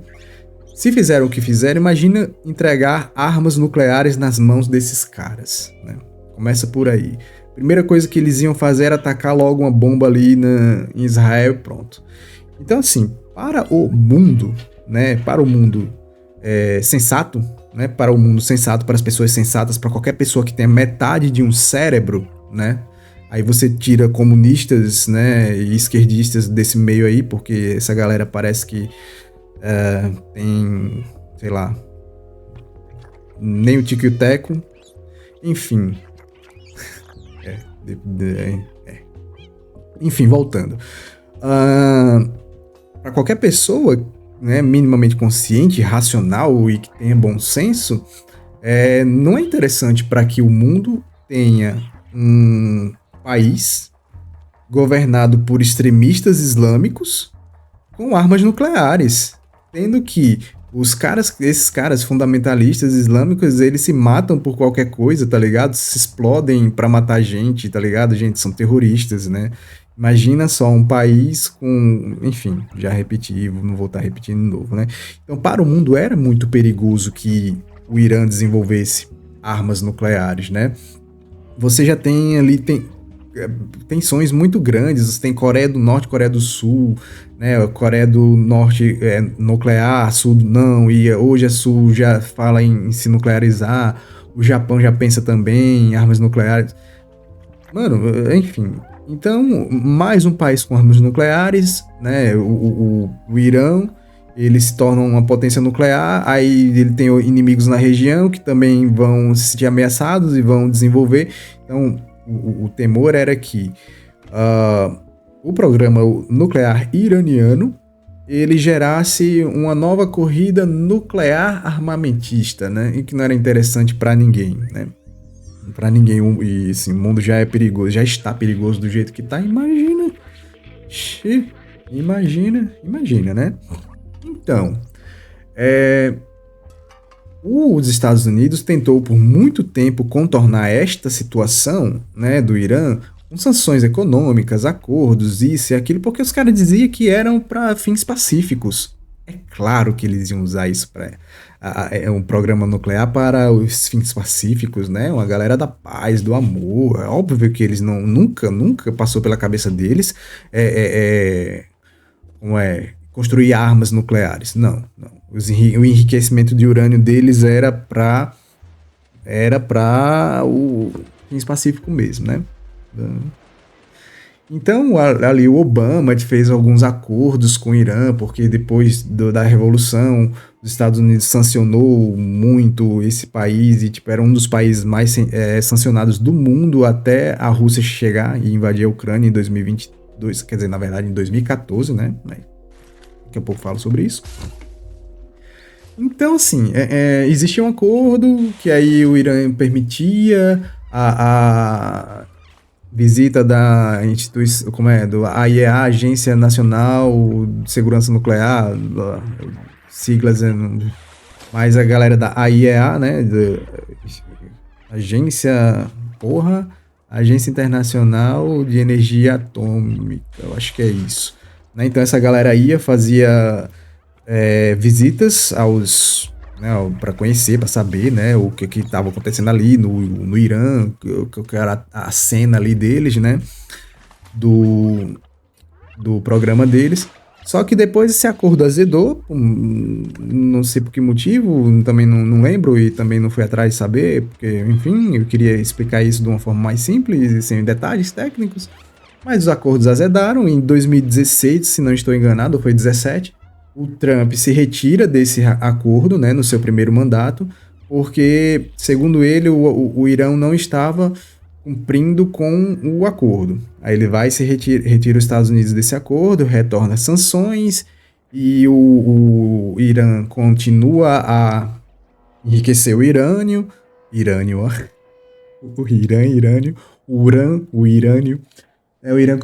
Se fizeram o que fizeram, imagina entregar armas nucleares nas mãos desses caras, né? Começa por aí. Primeira coisa que eles iam fazer era atacar logo uma bomba ali em Israel e pronto. Então, assim, para o mundo, né? Para o mundo sensato, né? Para o mundo sensato, para as pessoas sensatas, para qualquer pessoa que tenha metade de um cérebro, né? Aí você tira comunistas, né? E esquerdistas desse meio aí, porque essa galera parece que tem, sei lá, nem o tico e o teco, enfim. Enfim, voltando. Para qualquer pessoa, né, minimamente consciente, racional e que tenha bom senso, não é interessante para que o mundo tenha um país governado por extremistas islâmicos com armas nucleares. Tendo que esses caras fundamentalistas islâmicos, eles se matam por qualquer coisa, tá ligado? Se explodem pra matar gente, tá ligado? Gente, são terroristas, né? Imagina só um país com... Enfim, já repeti, não vou estar repetindo de novo, né? Então, para o mundo era muito perigoso que o Irã desenvolvesse armas nucleares, né? Você já tem ali... tensões muito grandes, você tem Coreia do Norte, Coreia do Sul, né? Coreia do Norte nuclear, Sul não, e hoje a Sul já fala em se nuclearizar, o Japão já pensa também em armas nucleares. Mano, enfim. Então, mais um país com armas nucleares, né? O Irã, ele se torna uma potência nuclear, aí ele tem inimigos na região que também vão se sentir ameaçados e vão desenvolver. Então, o temor era que o programa nuclear iraniano ele gerasse uma nova corrida nuclear armamentista, né? E que não era interessante para ninguém, né? Para ninguém. E assim, o mundo já é perigoso, já está perigoso do jeito que tá. Imagina. Imagina, né? Então, os Estados Unidos tentou por muito tempo contornar esta situação, né, do Irã com sanções econômicas, acordos, isso e aquilo, porque os caras diziam que eram para fins pacíficos. É claro que eles iam usar isso para um programa nuclear para os fins pacíficos, né? Uma galera da paz, do amor. É óbvio que eles nunca passou pela cabeça deles construir armas nucleares. Não. O enriquecimento de urânio deles era para o fins pacífico mesmo, né? Então, ali o Obama fez alguns acordos com o Irã, porque depois da Revolução, os Estados Unidos sancionou muito esse país, e tipo, era um dos países mais sancionados do mundo até a Rússia chegar e invadir a Ucrânia em 2022, quer dizer, na verdade em 2014, né? Daqui a pouco eu falo sobre isso. Então, assim, existia um acordo que aí o Irã permitia visita da instituição, como é, do AIEA, Agência Nacional de Segurança Nuclear, siglas, mais a galera da AIEA, né, Agência, porra, Agência Internacional de Energia Atômica, eu acho que é isso. Né? Então essa galera ia, fazia visitas aos, né, para conhecer, para saber, né, o que estava acontecendo ali no Irã, que era a cena ali deles, né, do programa deles. Só que depois esse acordo azedou, não sei por que motivo, também não lembro e também não fui atrás de saber, porque, enfim, eu queria explicar isso de uma forma mais simples e sem detalhes técnicos. Mas os acordos azedaram. Em 2016, se não estou enganado, ou foi 2017, o Trump se retira desse acordo, né, no seu primeiro mandato, porque, segundo ele, o Irã não estava cumprindo com o acordo. Aí ele vai se retira os Estados Unidos desse acordo, retorna sanções e o Irã continua a enriquecer o irânio, o irânio. O Irã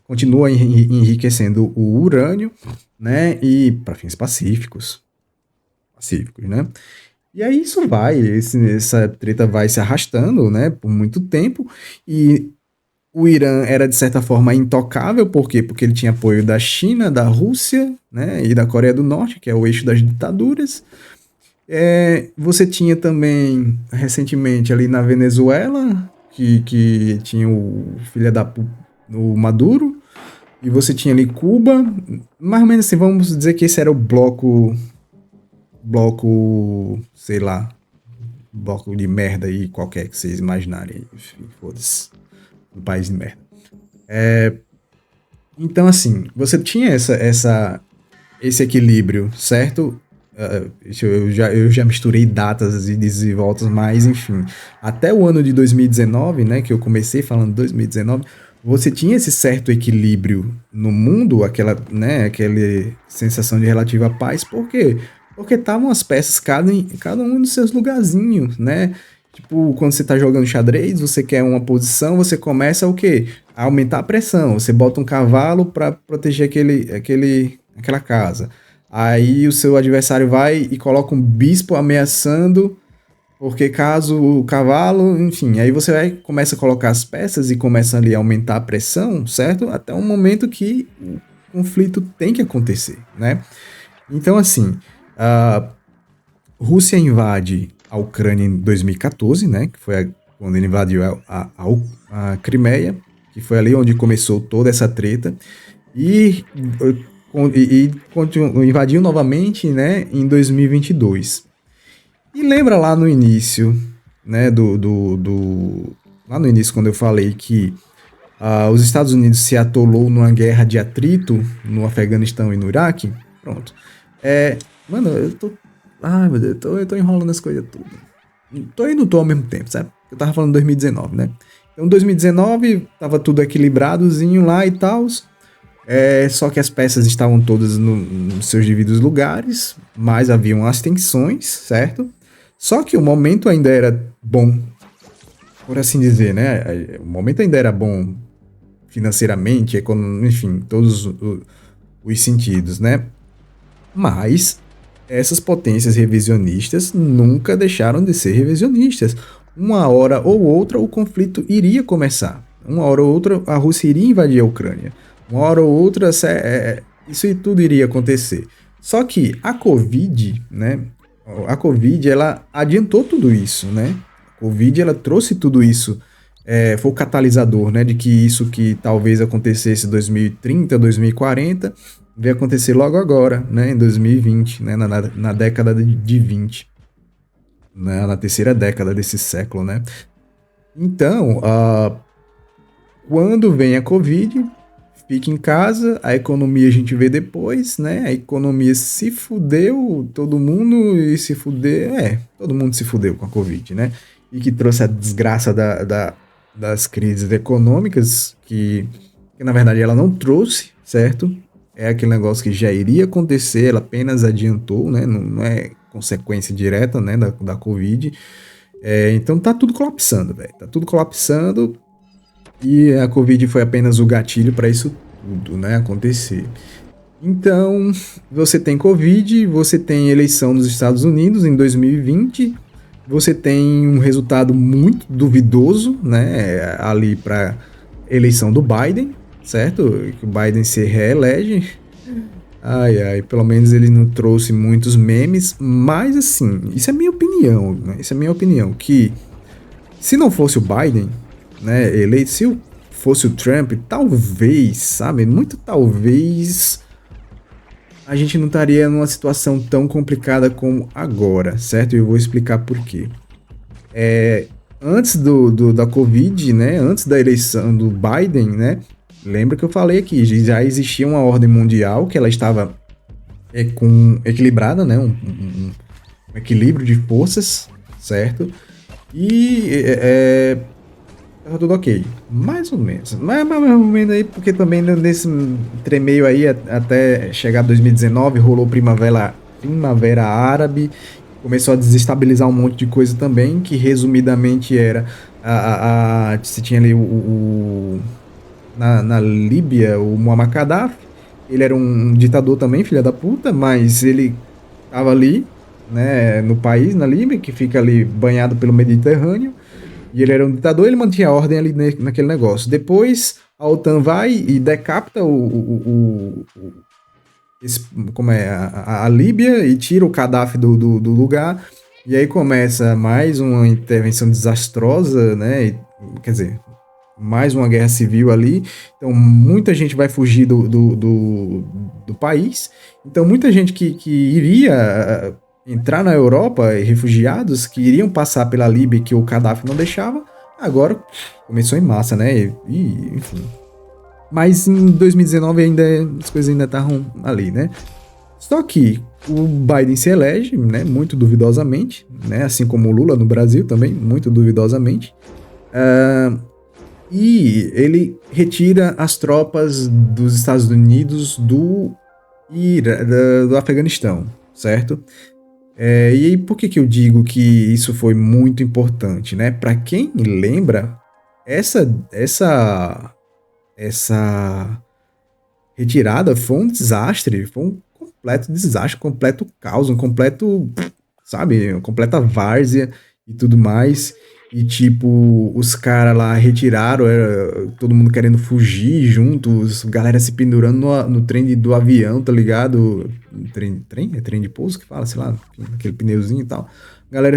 continua enriquecendo o urânio, né, e para fins pacíficos, né? E aí isso essa treta vai se arrastando, né, por muito tempo, e o Irã era, de certa forma, intocável, por quê? Porque ele tinha apoio da China, da Rússia, né, e da Coreia do Norte, que é o eixo das ditaduras. Você tinha também, recentemente, ali na Venezuela, que tinha o filho o Maduro, e você tinha ali Cuba, mais ou menos assim, vamos dizer que esse era o bloco, sei lá, bloco de merda aí, qualquer que vocês imaginarem, foda-se, um país de merda. Então, assim, você tinha esse equilíbrio, certo? Eu já misturei datas e voltas, mas enfim, até o ano de 2019, né, que eu comecei falando 2019, você tinha esse certo equilíbrio no mundo, aquela sensação de relativa paz, por quê? Porque estavam as peças, cada um nos seus lugarzinhos, né? Tipo, quando você tá jogando xadrez, você quer uma posição, você começa o quê? A aumentar a pressão, você bota um cavalo para proteger aquela casa. Aí o seu adversário vai e coloca um bispo ameaçando, porque caso o cavalo, enfim, aí você começa a colocar as peças e começa ali a aumentar a pressão, certo? Até um momento que o conflito tem que acontecer, né? Então, assim, a Rússia invade a Ucrânia em 2014, né? Que foi quando ele invadiu a Crimeia, que foi ali onde começou toda essa treta. E invadiu novamente, né, em 2022. E lembra lá no início, né, lá no início quando eu falei que os Estados Unidos se atolou numa guerra de atrito no Afeganistão e no Iraque? Pronto. Mano, ai, meu Deus, eu tô enrolando as coisas tudo. Tô e não tô ao mesmo tempo, sabe? Eu tava falando 2019, né? Então, 2019, tava tudo equilibradozinho lá e tal. Só que as peças estavam todas nos seus devidos lugares, mas haviam as tensões, certo? Só que o momento ainda era bom, por assim dizer, né? O momento ainda era bom financeiramente, enfim, todos os sentidos, né? Mas essas potências revisionistas nunca deixaram de ser revisionistas. Uma hora ou outra o conflito iria começar. Uma hora ou outra a Rússia iria invadir a Ucrânia. Uma hora ou outra isso tudo iria acontecer. Só que a Covid, né? A Covid, ela adiantou tudo isso, né? A Covid, ela trouxe tudo isso. Foi o catalisador, né? De que isso que talvez acontecesse em 2030, 2040, vai acontecer logo agora, né? Em 2020, né? Na década de 20. Né, na terceira década desse século, né? Então, quando vem a Covid, fica em casa, a economia a gente vê depois, né? A economia se fudeu, todo mundo se fudeu, todo mundo se fudeu com a Covid, né? E que trouxe a desgraça das crises econômicas, que na verdade ela não trouxe, certo? É aquele negócio que já iria acontecer, ela apenas adiantou, né? Não é consequência direta, né, da Covid. Então tá tudo colapsando, velho. Tá tudo colapsando. E a Covid foi apenas o gatilho para isso tudo, né, acontecer. Então, você tem Covid, você tem eleição nos Estados Unidos em 2020, você tem um resultado muito duvidoso, né, ali para eleição do Biden, certo? Que o Biden se reelege. Ai, ai, pelo menos ele não trouxe muitos memes, mas assim, isso é minha opinião, né? Isso é minha opinião, que se não fosse o Biden, né, eleito, se fosse o Trump, talvez, sabe, muito talvez a gente não estaria numa situação tão complicada como agora, certo? E eu vou explicar por quê. Antes da Covid, né, antes da eleição do Biden, né, lembra que eu falei aqui, já existia uma ordem mundial que ela estava equilibrada, né, um equilíbrio de forças, certo? E tava tudo ok. Mais ou menos. Mais ou menos aí, porque também nesse tremeio aí, até chegar 2019, rolou Primavera Árabe, começou a desestabilizar um monte de coisa também, que resumidamente era você tinha ali na Líbia, o Muammar Gaddafi. Ele era um ditador também, filha da puta, mas ele tava ali, né, no país, na Líbia, que fica ali banhado pelo Mediterrâneo. E ele era um ditador, ele mantinha a ordem ali naquele negócio. Depois, a OTAN vai e decapita como é, a Líbia e tira o Gaddafi do lugar. E aí começa mais uma intervenção desastrosa, né? Quer dizer, mais uma guerra civil ali. Então, muita gente vai fugir do país. Então, muita gente que iria entrar na Europa, refugiados que iriam passar pela Líbia que o Gaddafi não deixava, agora começou em massa, né? Enfim. Mas em 2019 ainda as coisas ainda estavam ali, né? Só que o Biden se elege, né? Muito duvidosamente, né? Assim como o Lula no Brasil também, muito duvidosamente. E ele retira as tropas dos Estados Unidos do Afeganistão, certo? E aí, por que eu digo que isso foi muito importante, né? Para quem lembra, essa retirada foi um desastre, foi um completo desastre, completo caos, um completo, sabe, uma completa várzea e tudo mais. E tipo, os caras lá retiraram, todo mundo querendo fugir juntos, galera se pendurando no trem do avião, tá ligado? Trem? É trem de pouso que fala, sei lá, aquele pneuzinho e tal. Galera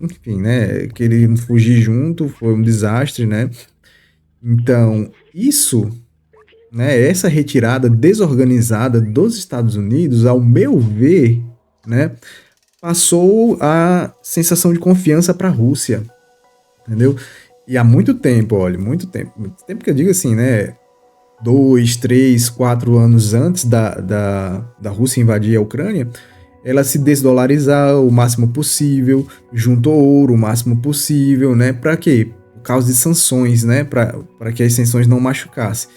enfim, né, querendo fugir junto, foi um desastre, né? Então, isso, né, essa retirada desorganizada dos Estados Unidos, ao meu ver, né, passou a sensação de confiança para a Rússia, entendeu? E há muito tempo, olha, muito tempo que eu digo assim, né, 2, 3, 4 anos antes da Rússia invadir a Ucrânia, ela se desdolarizar o máximo possível, juntou ouro o máximo possível, né, para quê? Por causa de sanções, né, para que as sanções não machucassem.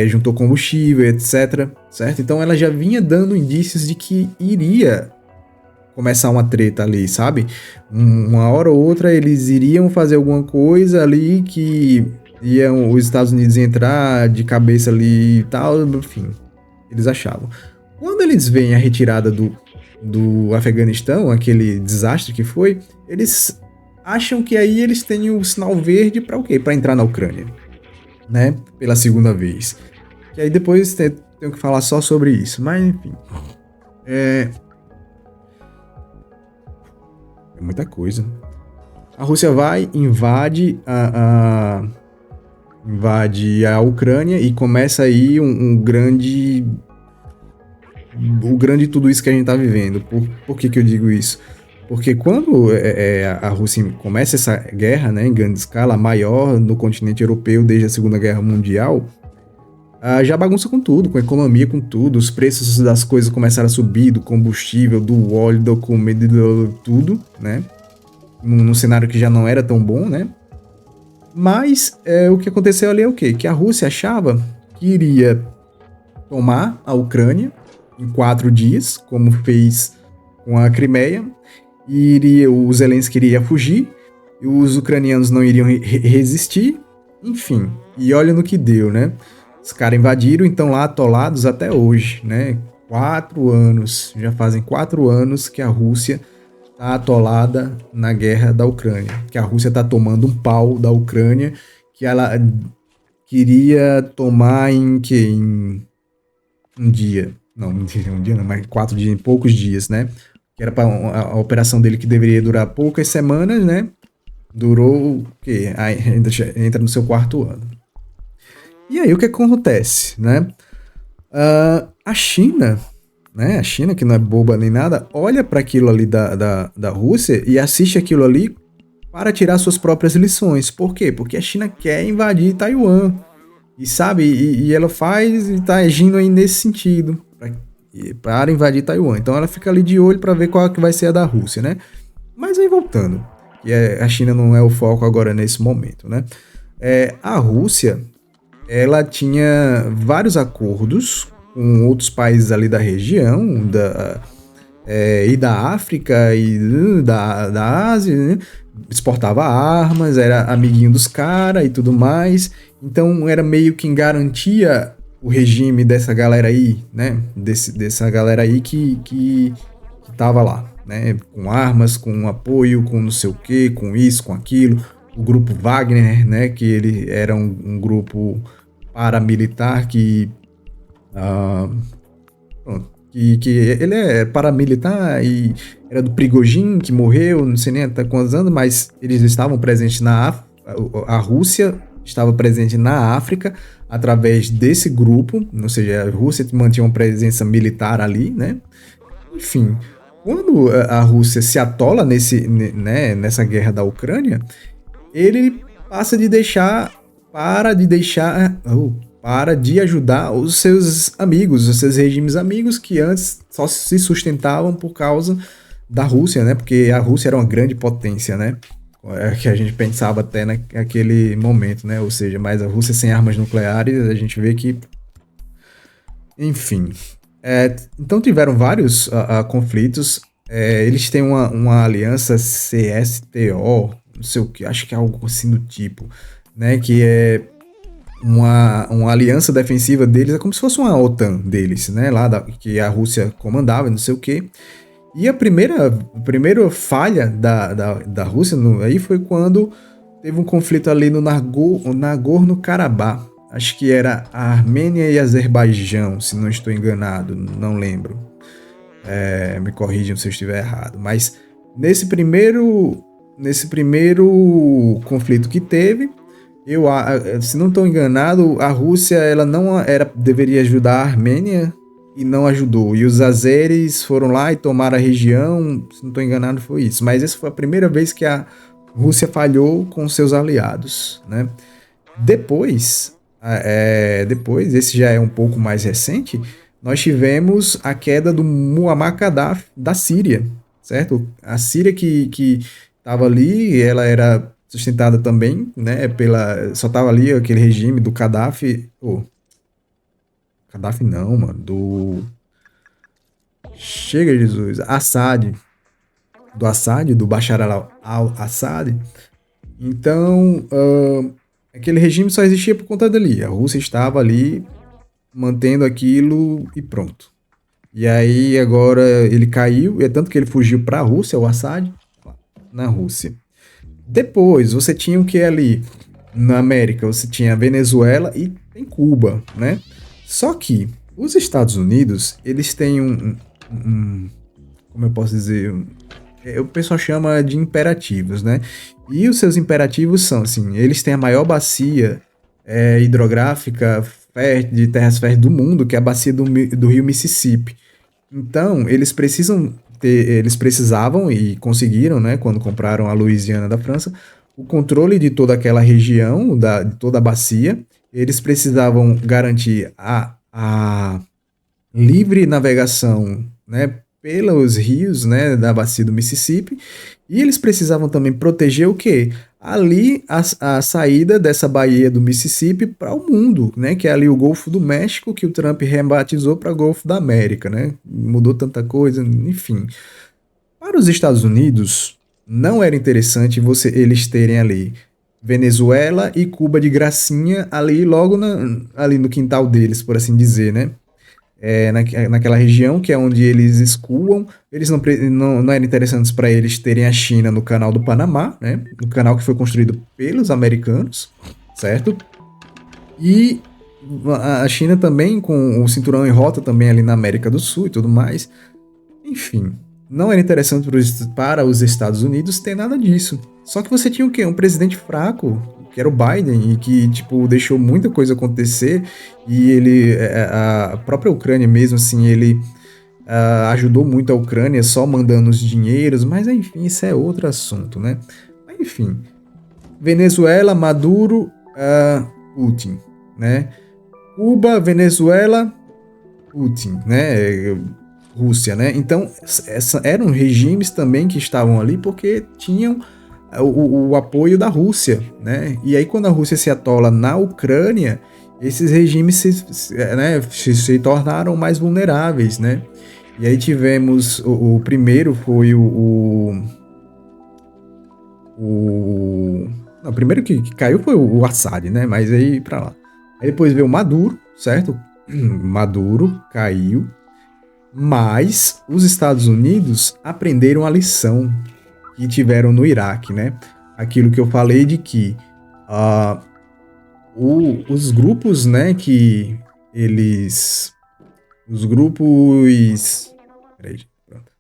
Juntou combustível, etc, certo? Então ela já vinha dando indícios de que iria começar uma treta ali, sabe? Uma hora ou outra eles iriam fazer alguma coisa ali que iam os Estados Unidos entrar de cabeça ali e tal, enfim, eles achavam. Quando eles veem a retirada do Afeganistão, aquele desastre que foi, eles acham que aí eles têm o sinal verde para o quê? Para entrar na Ucrânia, né? Pela segunda vez. Que aí depois tenho que falar só sobre isso, mas enfim. É muita coisa. A Rússia vai, invade a Ucrânia e começa aí o grande tudo isso que a gente tá vivendo. Por que eu digo isso? Porque quando a Rússia começa essa guerra, né, em grande escala, maior no continente europeu desde a Segunda Guerra Mundial, já bagunça com tudo, com a economia, com tudo. Os preços das coisas começaram a subir, do combustível, do óleo, do comida, tudo, né? Num cenário que já não era tão bom, né? Mas o que aconteceu ali é o quê? Que a Rússia achava que iria tomar a Ucrânia em 4 dias, como fez com a Crimeia, e o Zelensky iria fugir, e os ucranianos não iriam resistir, enfim. E olha no que deu, né? Os caras invadiram e estão lá atolados até hoje, né? 4 anos, já fazem 4 anos que a Rússia está atolada na guerra da Ucrânia, que a Rússia está tomando um pau da Ucrânia, que ela queria tomar em um dia, não, um dia não, mas 4 dias, em poucos dias, né? Que era para a operação dele que deveria durar poucas semanas, né? Durou o quê? Ainda entra no seu 4 ano. E aí o que acontece, né? A China, né? A China, que não é boba nem nada, olha para aquilo ali da Rússia e assiste aquilo ali para tirar suas próprias lições. Por quê? Porque a China quer invadir Taiwan. E sabe, e ela faz e tá agindo aí nesse sentido, para invadir Taiwan. Então ela fica ali de olho para ver qual que vai ser a da Rússia, né? Mas aí voltando, que a China não é o foco agora nesse momento, né? A Rússia, ela tinha vários acordos com outros países ali da região, e da África e da Ásia, né? Exportava armas, era amiguinho dos caras e tudo mais. Então era meio que garantia o regime dessa galera aí, né? Dessa galera aí que tava lá, né? Com armas, com apoio, com não sei o que, com isso, com aquilo. O grupo Wagner, né? Que ele era um grupo paramilitar que pronto, que ele é paramilitar e era do Prigojin, que morreu, não sei nem até quantos anos, mas eles estavam presentes na África, a Rússia estava presente na África através desse grupo, ou seja, a Rússia mantinha uma presença militar ali, né? Enfim, quando a Rússia se atola nessa guerra da Ucrânia, ele passa de deixar, para de ajudar os seus amigos, os seus regimes amigos que antes só se sustentavam por causa da Rússia, né? Porque a Rússia era uma grande potência, né? Que a gente pensava até naquele momento, né? Ou seja, mas a Rússia sem armas nucleares, a gente vê que... Enfim. Então tiveram vários conflitos. Eles têm uma aliança CSTO, não sei o que, acho que é algo assim do tipo, né? Que é uma aliança defensiva deles, é como se fosse uma OTAN deles, né? Que a Rússia comandava, não sei o que. E a primeira falha da Rússia aí foi quando teve um conflito ali no Nagorno-Karabakh. Acho que era a Armênia e Azerbaijão, se não estou enganado, não lembro. Me corrijam se eu estiver errado. Mas nesse primeiro conflito que teve, se não estou enganado, a Rússia ela não deveria ajudar a Armênia e não ajudou. E os azeres foram lá e tomaram a região, se não estou enganado foi isso. Mas essa foi a primeira vez que a Rússia falhou com seus aliados, né? Depois, esse já é um pouco mais recente, nós tivemos a queda do Muammar Gaddafi da Síria, certo? A Síria que estava ali, ela era sustentada também, né, só tava ali aquele regime do Gaddafi, Gaddafi não, mano, chega Jesus, do Bashar al-Assad. Então, aquele regime só existia por conta dali, a Rússia estava ali mantendo aquilo e pronto. E aí agora ele caiu, é tanto que ele fugiu para a Rússia, o Assad, na Rússia. Depois, você tinha o que ali na América? Você tinha a Venezuela e tem Cuba, né? Só que os Estados Unidos, eles têm como eu posso dizer? O pessoal chama de imperativos, né? E os seus imperativos são, assim, eles têm a maior bacia hidrográfica de terras férteis do mundo, que é a bacia do rio Mississippi. Então, eles precisavam e conseguiram, né, quando compraram a Louisiana da França, o controle de toda aquela região, de toda a bacia. Eles precisavam garantir a livre navegação, né, pelos rios, né, da bacia do Mississippi, e eles precisavam também proteger o quê? Ali a saída dessa baía do Mississippi para o mundo, né, que é ali o Golfo do México, que o Trump rebatizou para Golfo da América, né, mudou tanta coisa, enfim. Para os Estados Unidos, não era interessante eles terem ali Venezuela e Cuba de gracinha ali logo ali no quintal deles, por assim dizer, né? Naquela região que é onde eles escoam, eles não eram interessantes para eles terem a China no canal do Panamá, né? No canal que foi construído pelos americanos, certo? E a China também com o cinturão em rota também ali na América do Sul e tudo mais. Enfim, não era interessante para os Estados Unidos ter nada disso. Só que você tinha o quê? Um presidente fraco, que era o Biden, e que, tipo, deixou muita coisa acontecer, e a própria Ucrânia mesmo, assim, ele ajudou muito a Ucrânia só mandando os dinheiros, mas enfim, isso é outro assunto, né? Mas, enfim, Venezuela, Maduro, Putin, né? Cuba, Venezuela, Putin, né? Rússia, né? Então, eram regimes também que estavam ali porque tinham o apoio da Rússia, né? E aí, quando a Rússia se atola na Ucrânia, esses regimes se tornaram mais vulneráveis, né? E aí tivemos o primeiro foi não, o primeiro que caiu foi o Assad, né? Mas aí pra lá. Aí depois veio o Maduro, certo? Maduro caiu. Mas os Estados Unidos aprenderam a lição que tiveram no Iraque, né? Aquilo que eu falei de que os grupos, né, que eles... Os grupos... Peraí, pronto.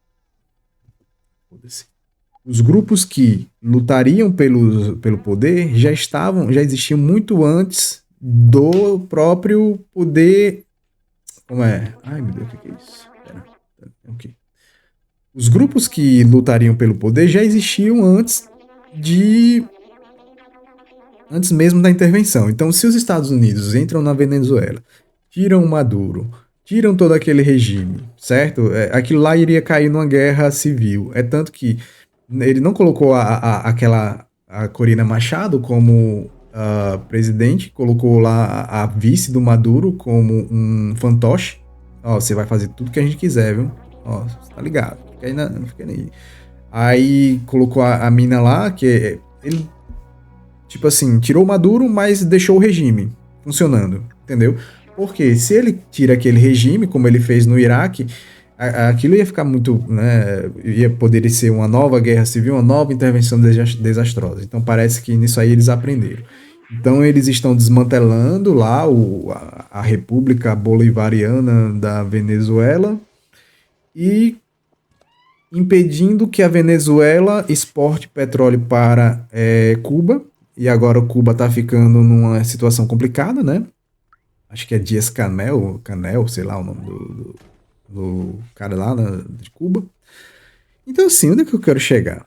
Os grupos que lutariam pelo poder já existiam muito antes do próprio poder... Como é? Ai, meu Deus, o que é isso? Okay. Os grupos que lutariam pelo poder já existiam antes mesmo da intervenção. Então, se os Estados Unidos entram na Venezuela, tiram o Maduro, tiram todo aquele regime, certo? Aquilo lá iria cair numa guerra civil. É tanto que ele não colocou a Corina Machado como presidente, colocou lá a vice do Maduro como um fantoche. Ó, você vai fazer tudo que a gente quiser, viu? Ó, você tá ligado. Fica aí. Aí colocou a mina lá, que ele, tipo assim, tirou o Maduro, mas deixou o regime funcionando, entendeu? Porque se ele tira aquele regime, como ele fez no Iraque, aquilo ia ficar muito, né, poderia ser uma nova guerra civil, uma nova intervenção desastrosa. Então parece que nisso aí eles aprenderam. Então eles estão desmantelando lá a República Bolivariana da Venezuela e impedindo que a Venezuela exporte petróleo para Cuba. E agora Cuba está ficando numa situação complicada, né? Acho que é Dias-Canel, sei lá o nome do cara lá de Cuba. Então, assim, onde é que eu quero chegar?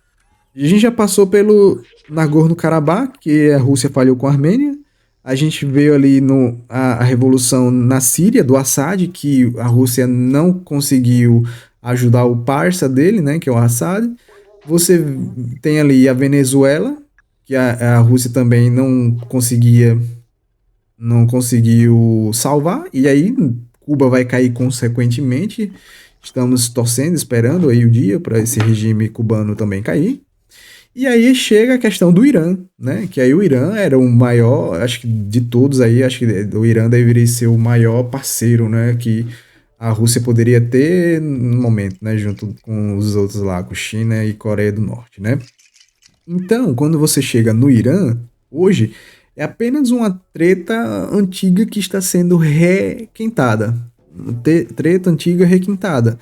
A gente já passou pelo Nagorno-Karabakh, que a Rússia falhou com a Armênia. A gente veio ali a revolução na Síria, do Assad, que a Rússia não conseguiu ajudar o parça dele, né, que é o Assad. Você tem ali a Venezuela, que a Rússia também não conseguiu salvar, e aí Cuba vai cair consequentemente. Estamos torcendo, esperando aí o dia para esse regime cubano também cair. E aí chega a questão do Irã, né? Que aí o Irã era o maior, acho que de todos aí, acho que o Irã deveria ser o maior parceiro, né? Que a Rússia poderia ter no momento, né? Junto com os outros lá, com China e Coreia do Norte, né? Então, quando você chega no Irã, hoje, é apenas uma treta antiga que está sendo requentada. Treta antiga requentada,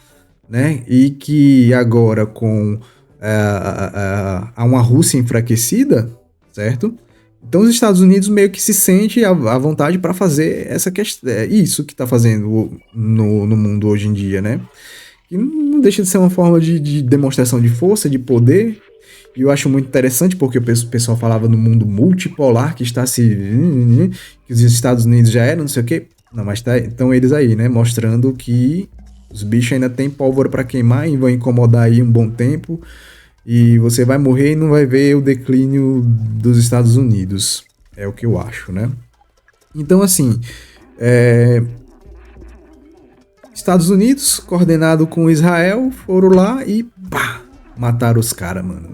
né? E que agora com a uma Rússia enfraquecida, certo? Então os Estados Unidos meio que se sente à vontade para fazer essa questão, isso que está fazendo no mundo hoje em dia, né? E não deixa de ser uma forma de demonstração de força, de poder. E eu acho muito interessante porque o pessoal falava no mundo multipolar que está que os Estados Unidos já eram, não sei o quê. Não, mas estão eles aí, né? Mostrando que os bichos ainda tem pólvora para queimar e vão incomodar aí um bom tempo. E você vai morrer e não vai ver o declínio dos Estados Unidos. É o que eu acho, né? Então, assim, Estados Unidos, coordenado com Israel, foram lá e pá, mataram os caras, mano.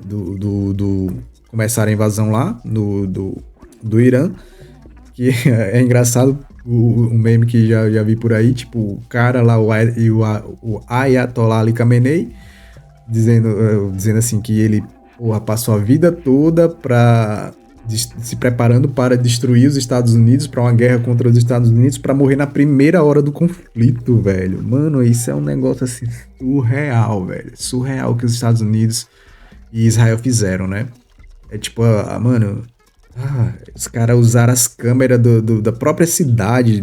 Começaram a invasão lá do Irã. Que é engraçado o meme que já vi por aí. Tipo, o cara lá, o Ayatollah Ali Khamenei, dizendo assim que ele, porra, passou a vida toda se preparando para destruir os Estados Unidos, para uma guerra contra os Estados Unidos, para morrer na primeira hora do conflito, velho. Mano, isso é um negócio assim surreal, velho. Surreal que os Estados Unidos e Israel fizeram, né? É tipo, mano, os caras usaram as câmeras da própria cidade,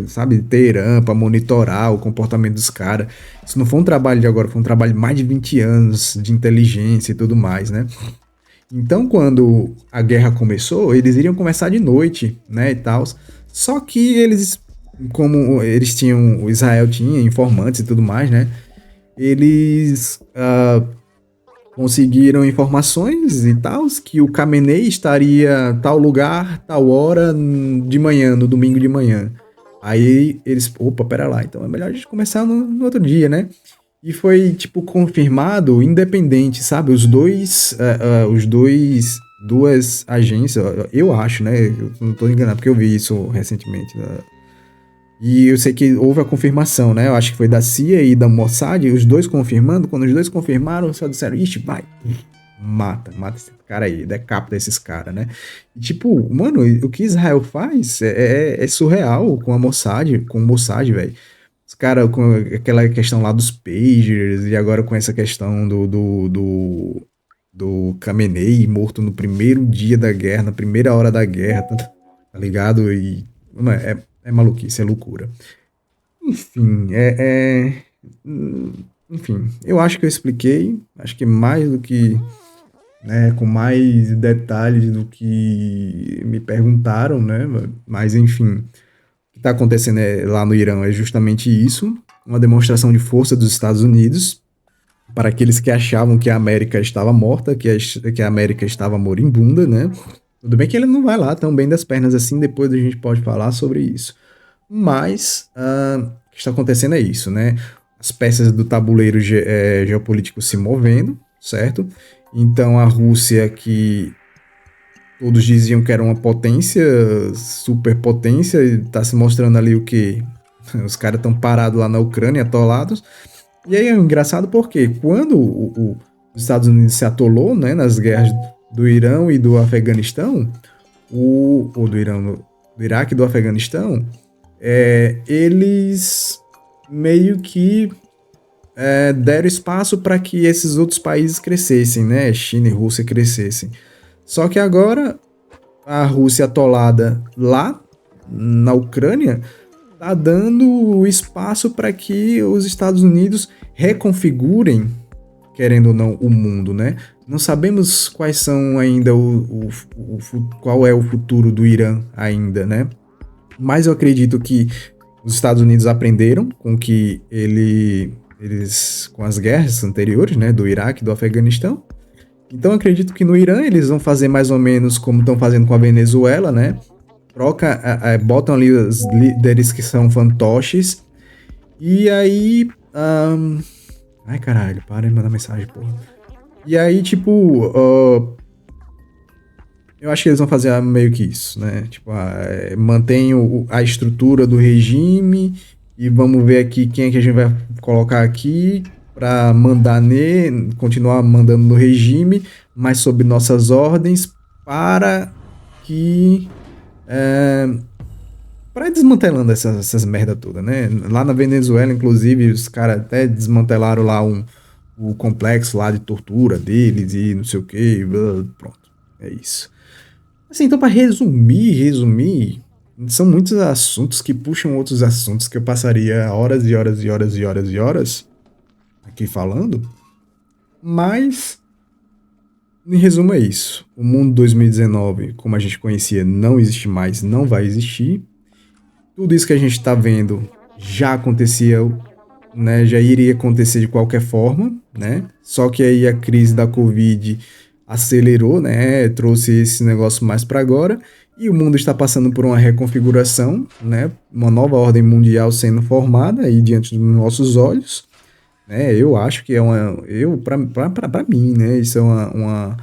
sabe, de Teherã, pra monitorar o comportamento dos caras. Isso não foi um trabalho de agora, foi um trabalho de mais de 20 anos de inteligência e tudo mais, né? Então, quando a guerra começou, eles iriam começar de noite, né, e tal. Só que eles, como eles tinham, o Israel tinha informantes e tudo mais, né? Eles conseguiram informações e tal, que o Khamenei estaria tal lugar, tal hora, de manhã, no domingo de manhã. Aí eles, opa, pera lá, então é melhor a gente começar no outro dia, né? E foi, tipo, confirmado, independente, sabe? Duas agências, eu acho, né? Eu não tô enganado, porque eu vi isso recentemente, né? E eu sei que houve a confirmação, né? Eu acho que foi da CIA e da Mossad, os dois confirmando. Quando os dois confirmaram, só disseram, ixi, vai, mata esse cara aí, decapita esses caras, né? E, tipo, mano, o que Israel faz é surreal com com o Mossad, velho. Os caras com aquela questão lá dos pagers e agora com essa questão do Khamenei morto no primeiro dia da guerra, na primeira hora da guerra, tá ligado? E, mano, é maluquice, é loucura. Enfim, enfim, eu acho que eu expliquei, acho que mais do que, né, com mais detalhes do que me perguntaram, né, mas enfim, o que está acontecendo lá no Irã é justamente isso, uma demonstração de força dos Estados Unidos para aqueles que achavam que a América estava morta, que a América estava moribunda, né, tudo bem que ele não vai lá tão bem das pernas assim, depois a gente pode falar sobre isso. Mas o que está acontecendo é isso, né? As peças do tabuleiro geopolítico se movendo, certo? Então a Rússia, que todos diziam que era uma potência, superpotência, está se mostrando ali o que os caras estão parados lá na Ucrânia, atolados. E aí é engraçado porque quando os Estados Unidos se atolou, né, nas guerras do Irã e do Afeganistão, ou do Irã, do Iraque e do Afeganistão, eles meio que deram espaço para que esses outros países crescessem, né? China e Rússia crescessem. Só que agora a Rússia atolada lá na Ucrânia tá dando espaço para que os Estados Unidos reconfigurem, querendo ou não, o mundo, né? Não sabemos quais são ainda qual é o futuro do Irã ainda, né? Mas eu acredito que os Estados Unidos aprenderam com que eles com as guerras anteriores, né, do Iraque, do Afeganistão. Então eu acredito que no Irã eles vão fazer mais ou menos como estão fazendo com a Venezuela, né? Botam ali os líderes que são fantoches e aí, ai caralho, para de mandar mensagem, porra. E aí, tipo, eu acho que eles vão fazer meio que isso, né? Tipo, mantém a estrutura do regime e vamos ver aqui quem é que a gente vai colocar aqui para continuar mandando no regime, mas sob nossas ordens, para que para desmantelando essas merda toda, né? Lá na Venezuela, inclusive, os caras até desmantelaram lá o complexo lá de tortura deles e não sei o que, pronto, é isso. Assim, então, para resumir, são muitos assuntos que puxam outros assuntos que eu passaria horas e horas e horas e horas e horas aqui falando, mas, em resumo, é isso. O mundo 2019, como a gente conhecia, não existe mais, não vai existir. Tudo isso que a gente está vendo já acontecia, né? Já iria acontecer de qualquer forma, né? Só que aí a crise da Covid acelerou, né? Trouxe esse negócio mais para agora e o mundo está passando por uma reconfiguração, né? Uma nova ordem mundial sendo formada aí diante dos nossos olhos. né? Eu acho que é pra mim, né? Isso é uma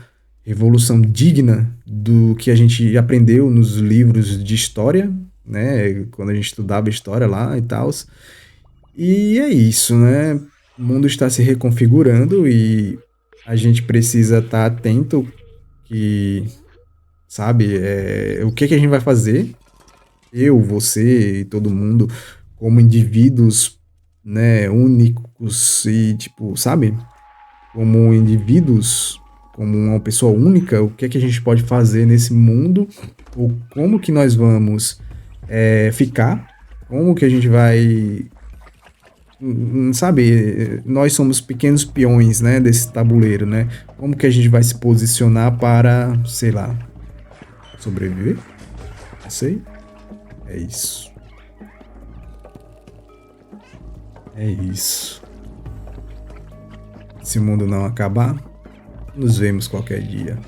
revolução digna do que a gente aprendeu nos livros de história, né? Quando a gente estudava história lá e tal. E é isso, né? O mundo está se reconfigurando e a gente precisa estar atento que, sabe, o que que a gente vai fazer? Eu, você e todo mundo, como indivíduos, né, únicos e, tipo, sabe? Como indivíduos, como uma pessoa única, o que é que a gente pode fazer nesse mundo? Ou como que nós vamos ficar? Como que a gente vai sabe, nós somos pequenos peões, né, desse tabuleiro, né? Como que a gente vai se posicionar para, sei lá, sobreviver? Não sei. É isso. É isso. Se o mundo não acabar, nos vemos qualquer dia.